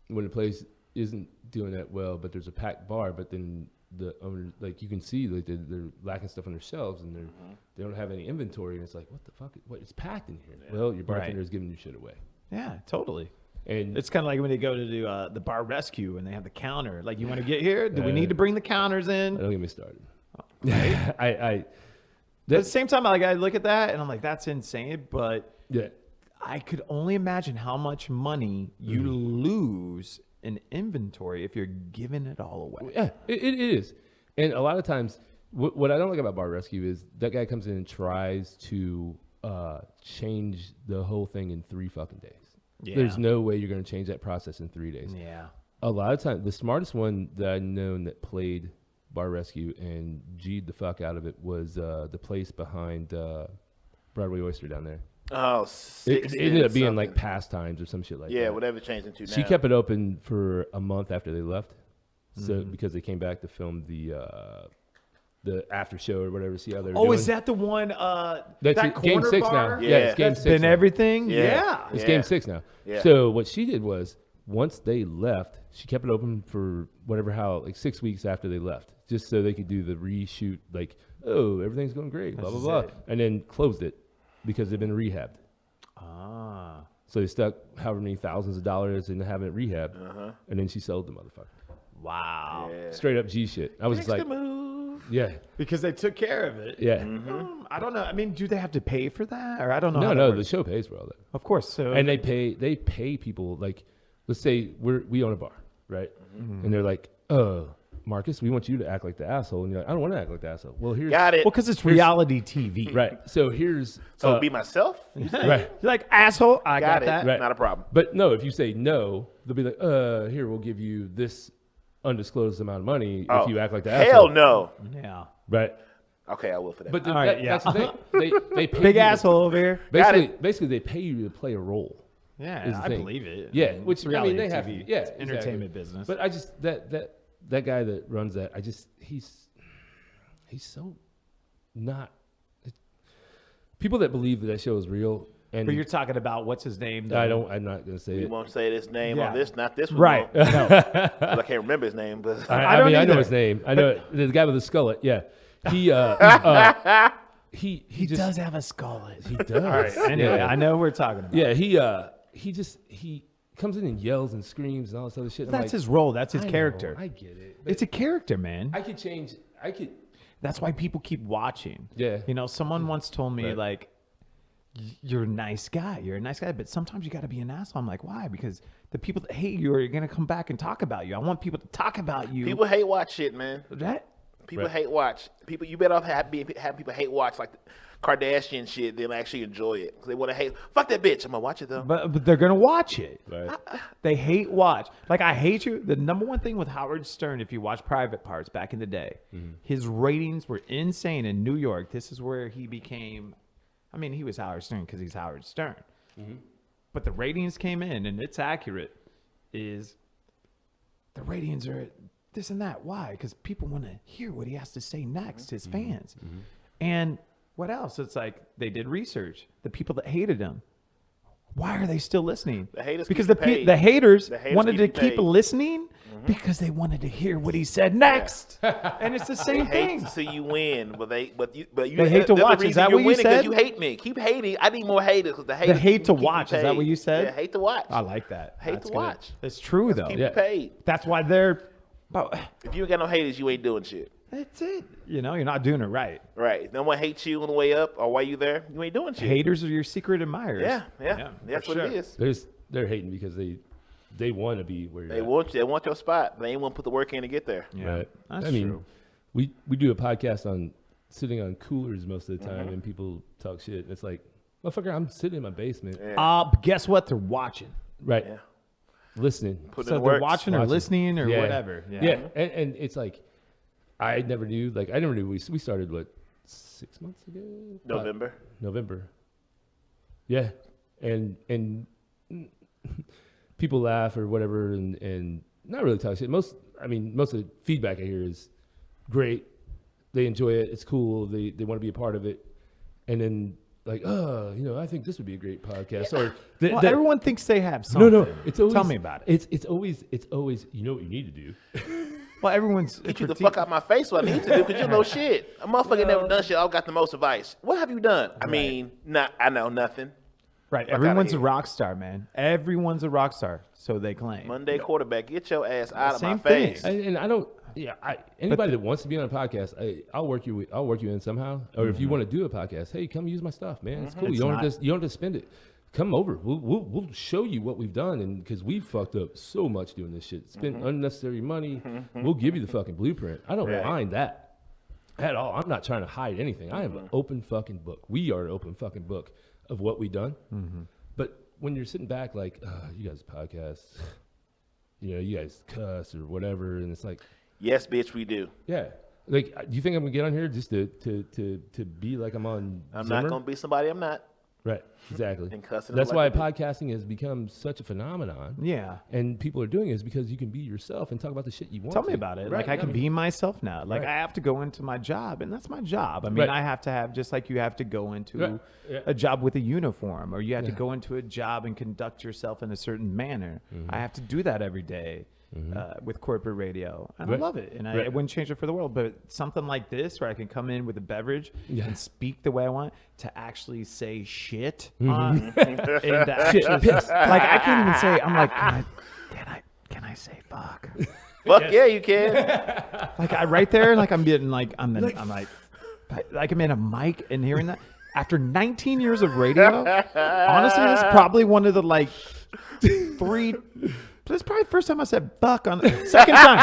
when a place isn't doing that well, but there's a packed bar, but then the owner, like you can see like they're lacking stuff on their shelves and they don't have any inventory, and it's like, what the fuck? What, it's packed in here. Yeah. Well, your bartender is giving your shit away. Yeah, totally. And It's kind of like when they go to do the bar rescue and they have the counter. Like, you want to get here? Do we need to bring the counters in? don't get me started. Right? But at the same time, like, I look at that and I'm like, that's insane. But Yeah. I could only imagine how much money you lose in inventory if you're giving it all away. Yeah, it is. And a lot of times, what I don't like about Bar Rescue is that guy comes in and tries to change the whole thing in 3 fucking days. Yeah. There's no way you're going to change that process in 3 days. Yeah. A lot of times, the smartest one that I've known that played Bar Rescue and G'd the fuck out of it was the place behind Broadway Oyster down there. Oh, It ended up being like Pastimes or some shit like that. yeah, whatever it changed into now. She kept it open for a month after they left, so because they came back to film the after show or whatever. See how they're doing. Oh, is that the one? That's that it, game corner 6 bar? now? Yeah. It's game That's 6 been now. everything. Yeah. Yeah. It's game 6 now. Yeah. So what she did was once they left, she kept it open for like 6 weeks after they left, just so they could do the reshoot. Like, oh, everything's going great, blah blah This is blah, it. and then closed it because they've been rehabbed. Ah. So they stuck however many thousands of dollars into having it rehabbed, and then she sold the motherfucker. Wow. Yeah. Straight up G shit. I was just like, move. yeah, Because they took care of it. yeah. I don't know. I mean, do they have to pay for that, or I don't know? how that No, the works. show pays for all that. Of course. So And they pay people, like, let's say we own a bar, right? And they're like, Marcus, we want you to act like the asshole. And you're like, I don't want to act like the asshole. Well, here's Got it. well, because it's reality TV. right. So here's So be myself? right. You're like, asshole. I got Got it. that. Right. Not a problem. But no, if you say no, they'll be like, here, we'll give you this undisclosed amount of money if you act like the asshole. Hell no. Yeah. Right. Okay, I will for that. But All right, that's the thing. They pay Big you to- asshole over here. Basically, they pay you to play a role. is Yeah, the I thing. believe it. Yeah, I mean, which it's reality they have TV. to. Yeah, It's entertainment business. But I just that guy that runs that, he's so not. People that believe that show is real, and But you're talking about what's his name? I'm not gonna say we it. won't say this name Yeah. on this, not this one. Right. though. No. 'Cause I can't remember his name, but I don't mean, I know either. his name. I know it. The guy with the skullet. Yeah, he just does have a skullet. he does. All right. Anyway, yeah. I know we're talking about. Yeah, he comes in and yells and screams and all this other shit. I'm That's like, his role. That's his I know, character. I get it. But It's a character, man. I could change. I could. That's why people keep watching. Yeah. You know, someone once told me, Right. like, you're a nice guy. You're a nice guy, but sometimes you got to be an asshole. I'm like, why? Because the people that hate you are going to come back and talk about you. I want people to talk about you. people hate watch shit, man. that People Right. hate watch. People, you better off have people hate watch like the Kardashian shit than actually enjoy it. 'Cause they want to hate. Fuck that bitch. I'm gonna watch it though. But they're gonna watch it. Right. They hate watch. Like, I hate you. The number one thing with Howard Stern, if you watch Private Parts back in the day, his ratings were insane in New York. This is where he became. I mean, he was Howard Stern because he's Howard Stern. But the ratings came in, and it's accurate. Is the ratings are this and that? Why? Because people want to hear what he has to say next. His fans, and what else? It's like they did research. The people that hated him. Why are they still listening? The haters because keep the you paid. the haters The haters wanted to keep you keep paid. listening because they wanted to hear what he said next. And it's the same Hate thing. to see you win, but you They hate to they're the watch. Is reason that you're what you winning 'cause said? You hate me. Keep hating. I need more haters because the haters. hate to keep you watch, is that what paid. you said? Yeah, hate to watch. I like that. Hate That's to good. watch. It's true though. Keep Yeah. you paid. That's why they're. But If you ain't got no haters, you ain't doing shit. That's it. You know, you're not doing it right. Right. No one hates you on the way up or while you there. You ain't doing shit. Haters are your secret admirers. Yeah. That's for what sure. it is. They're hating because they want to be where you're They at. want you. They want your spot. They ain't want to put the work in to get there. Yeah, Right. that's I mean, true. we do a podcast on sitting on coolers most of the time, and people talk shit. And it's like, motherfucker, I'm sitting in my basement, But guess what? They're watching. right, Yeah. listening. Put in So the they're work. watching or listening or Yeah. whatever. Yeah, and it's like, I never knew. We started what 6 months ago? November. Yeah, and people laugh or whatever, and not really talk shit. Most of the feedback I hear is great. They enjoy it. It's cool. They want to be a part of it. And then like, I think this would be a great podcast. Or Well, everyone thinks they have something. no. It's always, Tell me about it. It's always you know what you need to do. Well, everyone's Get you the fuck out my face what I need to do because you know shit. A motherfucker never done shit. I got the most advice. What have you done? I mean, I know nothing. right. Fuck Everyone's outta a here. rock star, man. Everyone's a rock star, so they claim. Monday quarterback, get your ass out of my Same thing. face. And I don't. Yeah, anybody that wants to be on a podcast, I'll work you in somehow. Or if you want to do a podcast, hey, come use my stuff, man. It's cool. You don't have to spend it. Come over. We'll show you what we've done, and because we fucked up so much doing this shit, spent unnecessary money. We'll give you the fucking blueprint. I don't mind that at all. I'm not trying to hide anything. I am an open fucking book. We are an open fucking book of what we've done. But when you're sitting back, like, you guys podcast, you guys cuss or whatever, and it's like, Yes, bitch, we do. yeah. Like, do you think I'm gonna get on here just to be like I'm on? I'm Zimmer? not gonna be somebody I'm not. Right. Exactly. And cussing That's like why a bitch. podcasting has become such a phenomenon. Yeah. And people are doing it is because you can be yourself and talk about the shit you want. Tell to. me about it. Right. Like I can be myself now. Like Right. I have to go into my job, and that's my job. I mean, Right. I have to have just like you have to go into Right. Yeah. a job with a uniform, or you have to go into a job and conduct yourself in a certain manner. I have to do that every day. With corporate radio, and Right. I love it, and I Right. wouldn't change it for the world. But something like this, where I can come in with a beverage Yeah. and speak the way I want, to actually say shit, on, and to actually, piss. like I can't even say. I'm like, can I say fuck? Fuck yeah, you can. Like I right there, like I'm getting like I'm in a mic and hearing that after 19 years of radio. Honestly, this is probably one of the like three. This is probably the first time I said fuck on the second time.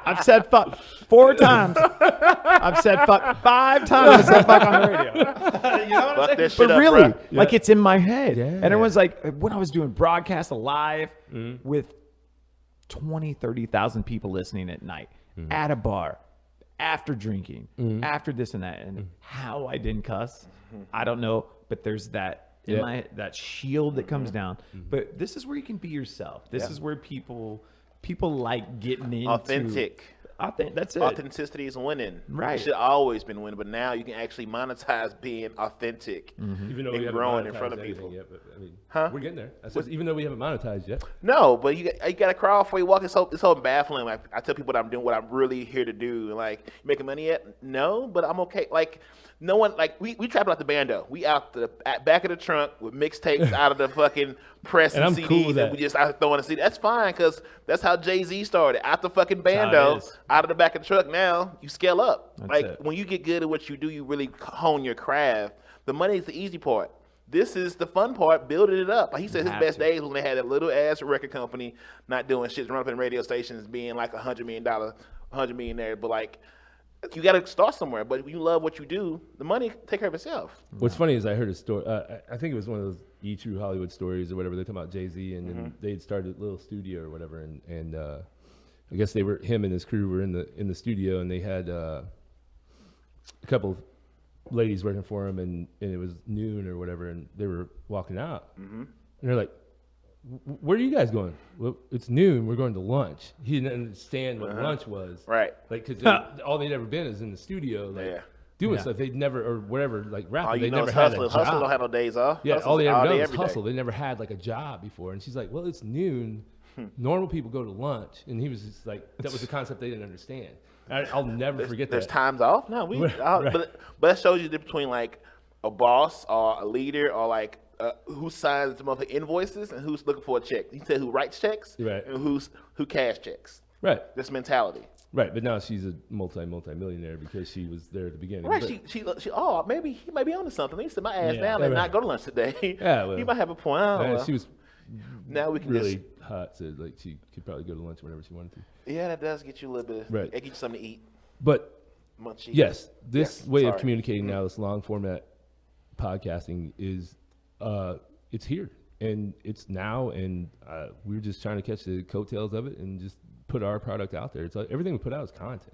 I've said fuck 4 times. I've said fuck 5 times. I said fuck on the radio. You know what I'm Fuck saying? that shit But up, really, bruh. like it's in my head. Yeah. And everyone's like, when I was doing broadcast live with 20, 30,000 people listening at night at a bar, after drinking, after this and that, and how I didn't cuss, I don't know, but there's that in my that shield that comes down. But this is where you can be yourself. This is where people like getting into Authentic. That's it. Authenticity is winning. Right. It should always been winning, but now you can actually monetize being authentic. Even though and we haven't growing in monetized front of anything people. yet, but I mean, Huh? we're getting there. I said, even though we haven't monetized yet. No, but you got to crawl before you walk. It's so baffling. Like I tell people what I'm doing, what I'm really here to do. And like, you making money yet? No, but I'm okay. Like no one, like we travel out the bando. We out the back of the trunk with mixtapes out of the fucking press And and, I'm CDs, cool with and that. we just out throwing a CD. That's fine because that's how Jay-Z started. Out the fucking how it bando, is. out of the back of the truck. Now you scale up. Like it. when you get good at what you do, you really hone your craft. The money is the easy part. This is the fun part, building it up. Like he said, his have best to. days was when they had that little ass record company, not doing shit, running up in radio stations, being like $100 million there. But like, you got to start somewhere. But if you love what you do, the money take care of itself. What's funny is I heard a story. I think it was one of those E! True Hollywood stories or whatever. They talking about Jay-Z, and then they had started a little studio or whatever, and I guess him and his crew were in the studio, and they had a couple of ladies working for him, and it was noon or whatever, and they were walking out, and they're like, "Where are you guys going?" "Well, it's noon. We're going to lunch." He didn't understand what lunch was, Right. Like, because all they'd ever been is in the studio, like Yeah. doing Yeah. stuff. They'd never, or whatever, like rapping. All they you know never is had hustle. a Hustle job. don't have no days off. Yeah, Hustle's all they ever all done day, was every day. hustle. They never had like a job before. And she's like, "Well, it's noon. Normal people go to lunch." And he was just like, that was the concept they didn't understand. I'll never forget There's that. times off. No, we. Right. But that shows you the difference between like a boss or a leader or like who signs the monthly invoices and who's looking for a check. You said who writes checks Right. and who cash checks. Right. This mentality. Right, but now she's a multi-millionaire because she was there at the beginning. Right, But- she maybe he might be onto something. He sit my ass Yeah. down Yeah, and right. not go to lunch today. Yeah, well, he might have a point. Oh, well. She was Now we can really just hot, so like she could probably go to lunch whenever she wanted to. yeah, that does get you a little bit. Right. It gets you something to eat. But Munchy. yes, this Yes, way of sorry. communicating now, this long format podcasting is it's here and it's now, and we're just trying to catch the coattails of it and just put our product out there. It's like everything we put out is content.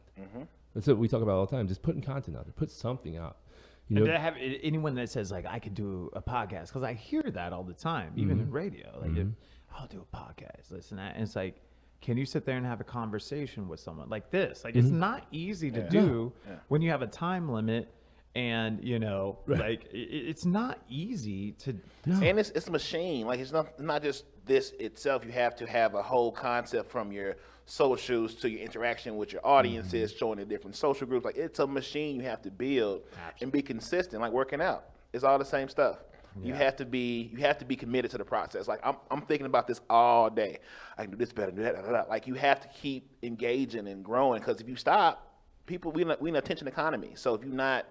That's what we talk about all the time. Just putting content out there, put something out. You And know, to have anyone that says like I could do a podcast, because I hear that all the time, even in radio. Like I'll do a podcast, this and that. And it's like, can you sit there and have a conversation with someone like this? Like it's not easy to do when you have a time limit, and like it's not easy to. And it's a machine. Like it's not just this itself. You have to have a whole concept from your socials to your interaction with your audiences, showing the different social groups. Like it's a machine you have to build and be consistent. Like working out, it's all the same stuff. You have to be committed to the process. Like I'm thinking about this all day. I can do this better, do that. Like you have to keep engaging and growing, because if you stop, we in an attention economy. So if you're not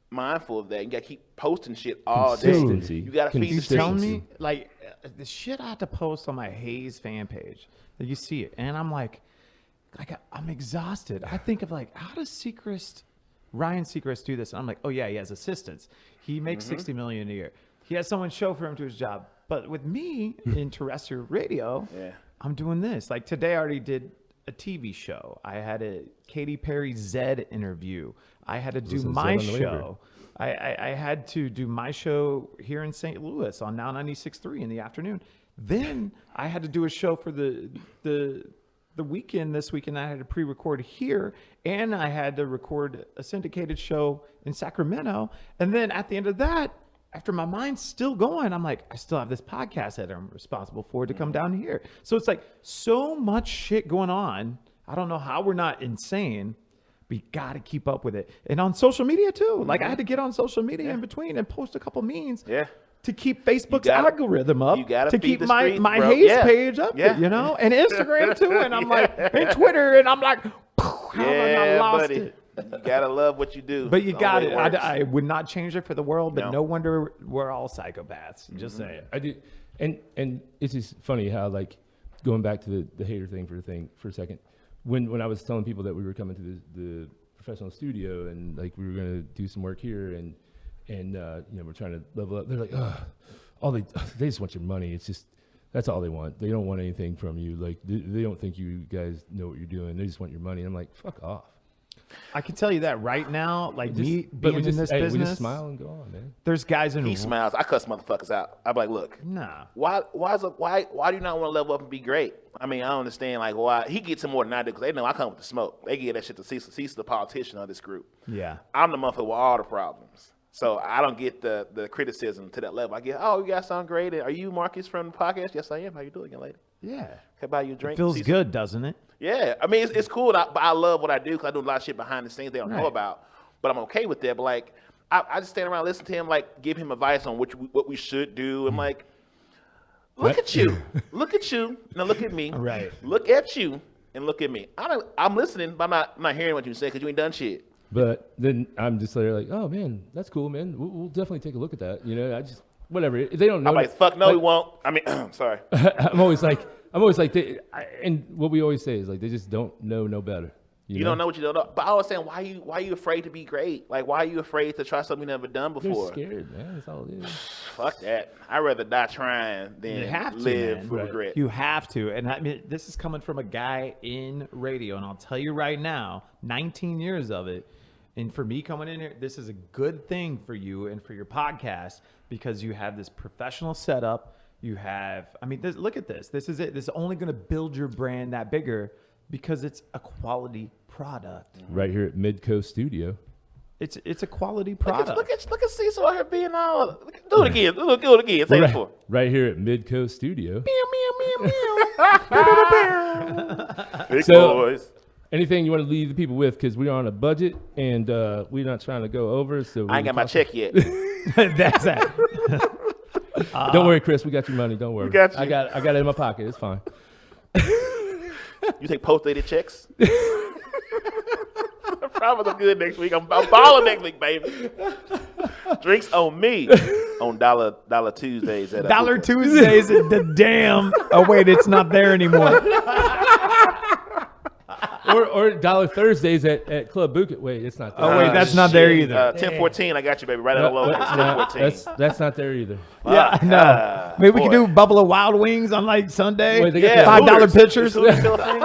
mindful of that, you gotta keep posting shit all day. Consistency. You gotta feed the Consistency. Tell streets. me, like, the shit I had to post on my HaZe fan page. That you see it, and I'm like I'm exhausted. I think of like, how does Ryan Seacrest do this? And I'm like, oh yeah, he has assistants. He makes $60 million a year. He has someone chauffeur him to his job. But with me in terrestrial radio, I'm doing this. Like today, I already did a TV show. I had a Katy Perry Zed interview. I had to do Listen to my Zed on the way show. I had to do my show here in St. Louis on Now 96.3 in the afternoon. Then I had to do a show for the weekend this weekend. I had to pre-record here, and I had to record a syndicated show in Sacramento. And then at the end of that, after my mind's still going, I'm like, I still have this podcast that I'm responsible for to come down here. So it's like so much shit going on. I don't know how we're not insane. We got to keep up with it. And on social media too. Like I had to get on social media in between and post a couple memes. Yeah. To keep Facebook's gotta- algorithm up, you gotta to feed keep the my streets, my bro. HaZe Yeah. page up, Yeah. and Instagram too. And I'm like, and Twitter, and I'm like, how have I not lost buddy. it? You gotta love what you do. But you It's the got only it. way works. I would not change it for the world. But No. no wonder we're all psychopaths. Just saying. I do, and it's just funny how, like, going back to the hater thing for a second. When I was telling people that we were coming to the professional studio and like we were gonna do some work here and we're trying to level up, they're like, they just want your money. It's just that's all they want. They don't want anything from you. Like they don't think you guys know what you're doing. They just want your money. And I'm like, fuck off. I can tell you that right now, like me But being we just, in this hey, business, we just smile and go on, man. there's guys in He smiles. I cuss motherfuckers out. I'm like, look, Nah. why do you not want to level up and be great? I mean, I don't understand like why he gets him more than I do, because they know I come with the smoke. They give that shit to Cecil, the politician of this group. Yeah. I'm the motherfucker with all the problems. So I don't get the criticism to that level. I get, oh, you guys sound great. Are you Marcus from the podcast? Yes, I am. How you doing, young lady? Yeah. Can I buy you a drink? Feels Cecil? good, doesn't it? Yeah, I mean it's cool, but I love what I do because I do a lot of shit behind the scenes they don't know Right. about. But I'm okay with that. But like, I just stand around, listen to him, like give him advice on what we should do. I'm like, look at you, look at you, now look at me. Right. Look at you and look at me. I'm listening, but I'm not hearing what you say because you ain't done shit. But then I'm just like, oh man, that's cool, man. We'll definitely take a look at that. You know, I just whatever. If they don't know. I'm like, fuck no, we won't. I mean, sorry. I'm always like, and what we always say is like, they just don't know no better. You don't know what you don't know. But I was saying, why are you afraid to be great? Like, why are you afraid to try something you've never done They're before? scared, man. That's all it is. Fuck that. I'd rather die trying than You have to, live man. with Right. regret. You have to. And I mean, this is coming from a guy in radio. And I'll tell you right now, 19 years of it. And for me coming in here, this is a good thing for you and for your podcast because you have this professional setup. You have, I mean, look at this. This is it. This is only going to build your brand that bigger because it's a quality product. Right here at Midcoast Studio. It's a quality product. Look at Cecil out here being all. Do it again. Do it again. Say it Right, before. right here at Midcoast Studio. Big So- boys. Anything you want to leave the people with? Because we're on a budget and we're not trying to go over. So I ain't got my check yet. That's that. Don't worry, Chris. We got your money. Don't worry. got you. I got it in my pocket. It's fine. You take post-dated checks? Promise I'm good next week. I'm balling next week, baby. Drinks on me on Dollar Tuesdays. At Dollar Tuesdays at the damn. Oh wait, it's not there anymore. or Dollar Thursdays at Club Buket. Wait, it's not there. Oh wait, that's not there either. 1014, I got you, baby. Right at the logo. 1014. That's not there either. Yeah, no. Maybe we can do Buffalo Wild Wings on like Sunday. Wait, they got $5 Hooters. pitchers. Is Hooters still a thing?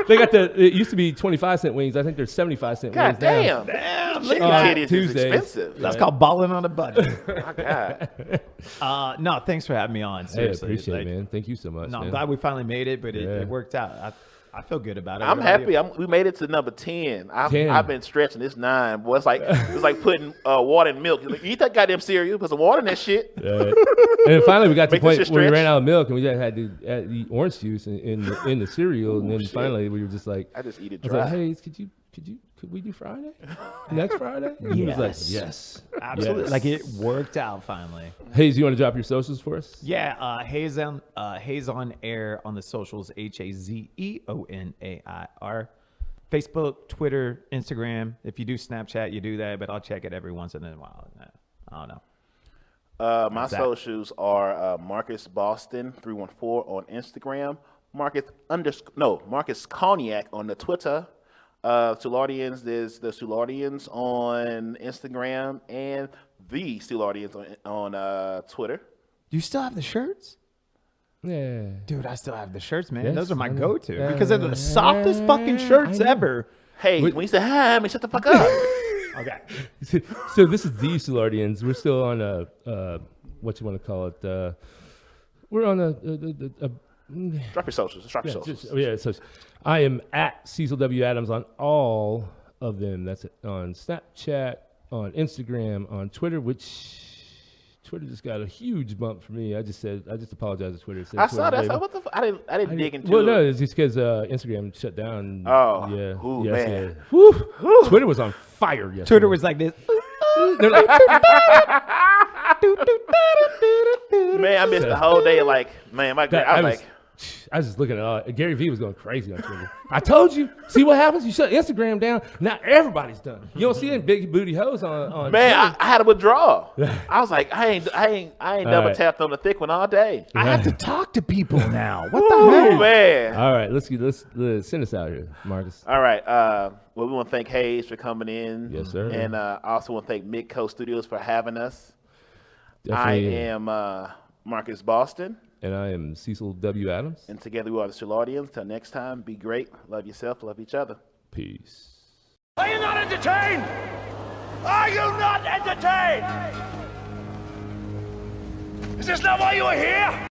They got it used to be 25-cent wings. I think they're 75-cent God wings now. damn. look Chicken at titties is Tuesdays. expensive. That's called balling on a budget. My God. No, thanks for having me on. Hey, Seriously, appreciate it, man. Thank you so much. No, I'm man. glad we finally made it, but Yeah. it worked out. I feel good about it. I'm What about happy. you? We made it to number 10. 10. I've been stretching this 9. Boy, it's like putting water in milk. Like, eat that goddamn cereal. Put some water in that shit. And then finally, we got to the Make this point shit where we stretch. ran out of milk, and we just had to eat orange juice in the cereal. And then finally, we were just like, I just eat it I was like, dry. hey, could we do Friday? Next Friday? And he was like, Yes. yes. Absolutely. Yes. Like it worked out finally. HaZe, you want to drop your socials for us? Yeah, HaZe on air on the socials, HaZeonair. Facebook, Twitter, Instagram. If you do Snapchat, you do that, but I'll check it every once in a while. I don't know. My that? socials are Marcus Boston 314 on Instagram. Marcus Cognac on the Twitter. Soulardians, there's the Soulardians on Instagram and the Soulardians on Twitter. Do you still have the shirts? Yeah. Dude, I still have the shirts, man. Yes, Those are my I know. go-to because they're the softest fucking shirts I know. ever. Hey, Wait. when you say hi, I mean shut the fuck up. Okay. So this is the Soulardians. We're still on what you want to call it? We're on a Drop your socials. Drop your socials. so I am at Cecil W. Adams on all of them. That's it. On Snapchat, on Instagram, on Twitter, which Twitter just got a huge bump for me. I just apologized to Twitter. It said I saw Twitter that. label. What the? I didn't dig into Well, it. no, it's just because Instagram shut down. Oh, yeah. ooh, Yes, man. yeah. Whew. Twitter was on fire yesterday. Twitter was like this. They're like, Man, I missed the whole day. Like, man, I was just looking at all. Gary Vee was going crazy on Twitter. I told you. See what happens? You shut Instagram down. Now everybody's done. You don't see any big booty hoes on man, Twitter. I had to withdraw. I was like, I ain't double right. tapped on the thick one all day. I have to talk to people now. What the Oh heck? man. All right, let's send us out here, Marcus. All right. Well, we want to thank HaZe for coming in. Yes, sir. And I also want to thank Midco Studios for having us. Definitely. I am Marcus Boston, And I am Cecil W. Adams. and together we are the Soulardians. Till next time, be great, love yourself, love each other. Peace. Are you not entertained? Are you not entertained? Is this not why you are here?